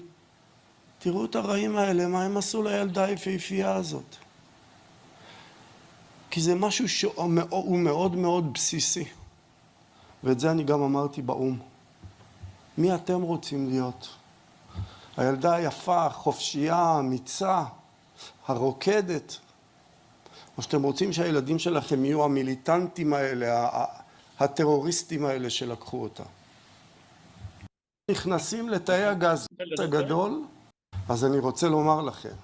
תראו את הרעים האלה, מה הם עשו לילדה היפהפייה הזאת? כי זה משהו שהוא מאוד מאוד בסיסי. ואת זה אני גם אמרתי באום. מי אתם רוצים להיות? הילדה היפה, החופשייה, האמיצה, הרוקדת. או שאתם רוצים שהילדים שלכם יהיו המיליטנטים האלה, הטרוריסטים האלה שלקחו אותה. נכנסים לתאי הגז הגדול, אז אני רוצה לומר לכם,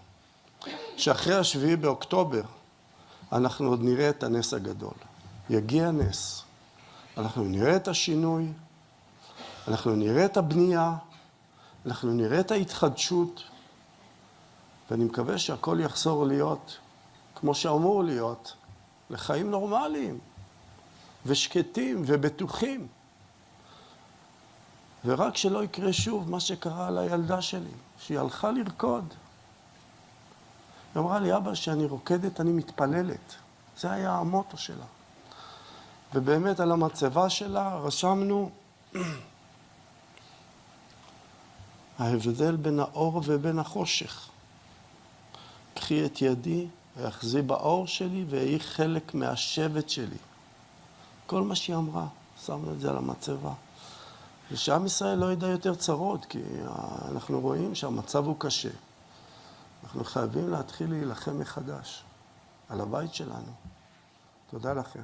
שאחרי 7 באוקטובר, אנחנו עוד נראה את הנס הגדול. יגיע נס. אנחנו נראה את השינוי, אנחנו נראה את הבנייה, אנחנו נראה את ההתחדשות, ואני מקווה שהכל יחזור להיות כמו שאמור להיות, לחיים נורמליים, ושקטים ובטוחים. ורק שלא יקרה שוב מה שקרה לילדה שלי, שהיא הלכה לרקוד. היא אמרה לי, אבא, שאני רוקדת, אני מתפללת. זה היה המוטו שלה. ובאמת על המצבה שלה רשמנו ההבדל בין האור ובין החושך. קחי את ידי ואחזי באור שלי והיא חלק מהשבט שלי. כל מה שהיא אמרה, שמנו את זה על המצבה. ושעם ישראל לא ידע יותר צרות, כי אנחנו רואים שהמצב הוא קשה. אנחנו חייבים להתחיל להילחם מחדש על הבית שלנו. תודה לכם.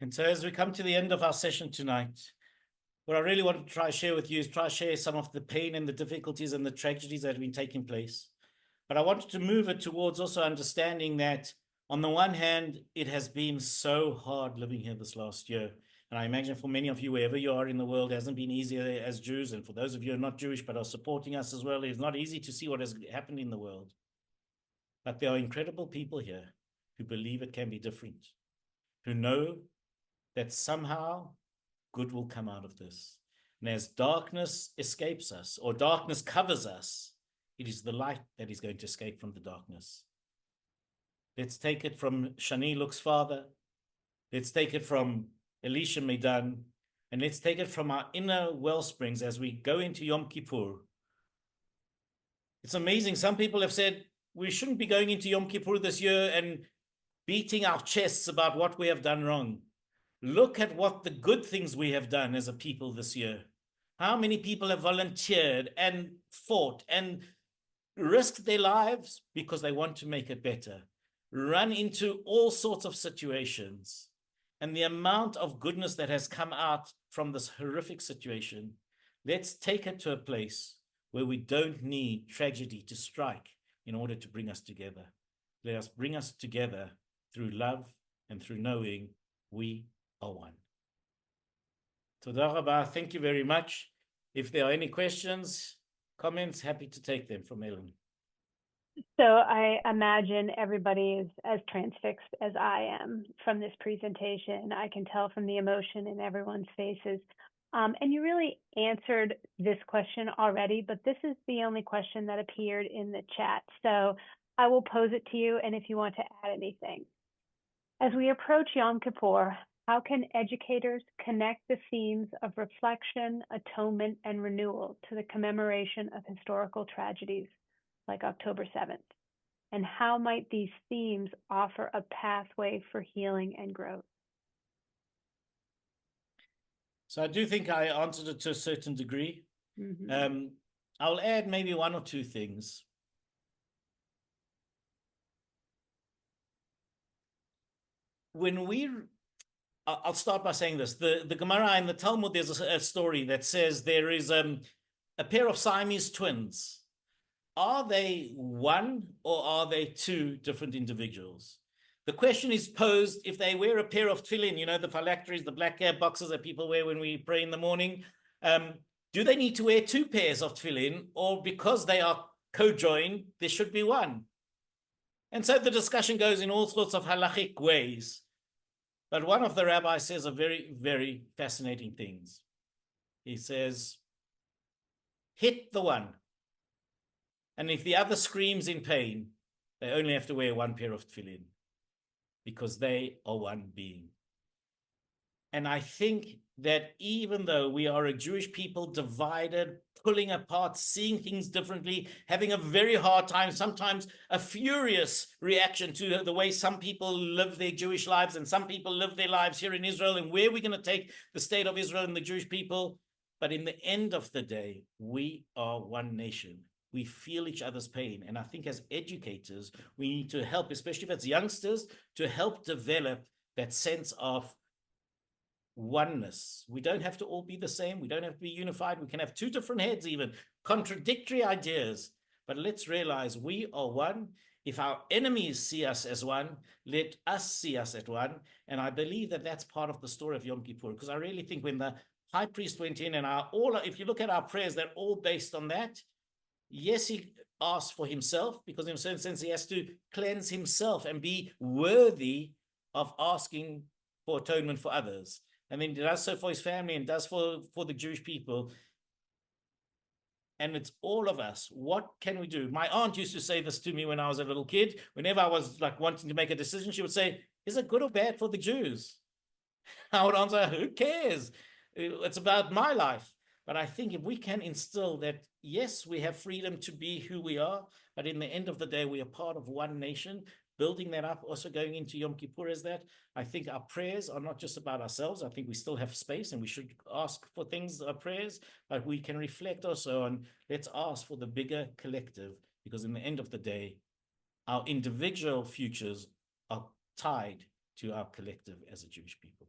And so as we come to the end of our session tonight, what I really want to try to share with you is try to share some of the pain and the difficulties and the tragedies that have been taking place. But I wanted to move it towards also understanding that on the one hand, it has been so hard living here this last year. And I imagine for many of you, wherever you are in the world, it hasn't been easy as Jews. And for those of you who are not Jewish but are supporting us as well, it's not easy to see what has happened in the world. But there are incredible people here who believe it can be different, who know that somehow good will come out of this. And as darkness escapes us, or darkness covers us, it is the light that is going to escape from the darkness. Let's take it from Shani Luke's father. Let's take it from Elisha Meidan. And let's take it from our inner well springs as we go into Yom Kippur. It's amazing. Some people have said we shouldn't be going into Yom Kippur this year and beating our chests about what we have done wrong. Look at what the good things we have done as a people this year. How many people have volunteered and fought and risked their lives because they want to make it better, run into all sorts of situations. And the amount of goodness that has come out from this horrific situation, let's take it to a place where we don't need tragedy to strike in order to bring us together. Let us bring us together through love and through knowing we are one. Toda Rabba, thank you very much. If there are any questions, comments, happy to take them from Ellen. So I imagine everybody is as transfixed as I am from this presentation. I can tell from the emotion in everyone's faces. And you really answered this question already, but this is the only question that appeared in the chat. So I will pose it to you, and if you want to add anything. As we approach Yom Kippur, how can educators connect the themes of reflection, atonement, and renewal to the commemoration of historical tragedies like October 7th? And how might these themes offer a pathway for healing and growth? So I do think I answered it to a certain degree. Mm-hmm. I'll add maybe one or two things. I'll start by saying this. The Gemara in the Talmud, there's a story that says there is a pair of Siamese twins. Are they one or are they two different individuals? The question is posed if they wear a pair of tefillin, you know, the phylacteries, the black boxes that people wear when we pray in the morning. Do they need to wear two pairs of tefillin, or because they are co-joined, there should be one? And so the discussion goes in all sorts of halachic ways. But one of the rabbis says a very, very fascinating things. He says, hit the one. And if the other screams in pain, they only have to wear one pair of tefillin because they are one being. And I think that even though we are a Jewish people divided, pulling apart, seeing things differently, having a very hard time, sometimes a furious reaction to the way some people live their Jewish lives and some people live their lives here in Israel, and where we're going to take the state of Israel and the Jewish people. But in the end of the day, we are one nation. We feel each other's pain. And I think as educators, we need to help, especially if it's youngsters, to help develop that sense of oneness. We don't have to all be the same. We don't have to be unified. We can have two different heads, even contradictory ideas. But let's realize we are one. If our enemies see us as one, let us see us as one. And I believe that that's part of the story of Yom Kippur, because I really think when the high priest went in, and if you look at our prayers, they're all based on that. Yes, he asked for himself, because in a certain sense, he has to cleanse himself and be worthy of asking for atonement for others. And then he does so for his family and does for the Jewish people. And it's all of us. What can we do? My aunt used to say this to me when I was a little kid. Whenever I was like wanting to make a decision, she would say, is it good or bad for the Jews? I would answer, who cares? It's about my life. But I think if we can instill that, yes, we have freedom to be who we are, but in the end of the day, we are part of one nation. building that up, also going into Yom Kippur as that. I think our prayers are not just about ourselves. I think we still have space and we should ask for things, our prayers, but we can reflect also on, let's ask for the bigger collective, because in the end of the day, our individual futures are tied to our collective as a Jewish people.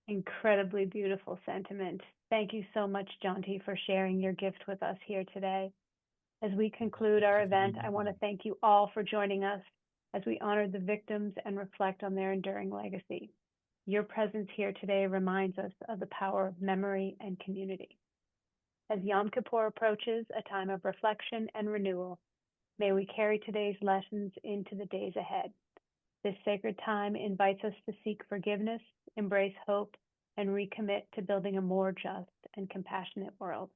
Incredibly beautiful sentiment. Thank you so much, Jonty, for sharing your gift with us here today. As we conclude our event, I want to thank you all for joining us as we honor the victims and reflect on their enduring legacy. Your presence here today reminds us of the power of memory and community. As Yom Kippur approaches, a time of reflection and renewal, may we carry today's lessons into the days ahead. This sacred time invites us to seek forgiveness, embrace hope, and recommit to building a more just and compassionate world.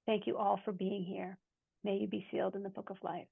Thank you all for being here. May you be sealed in the book of life.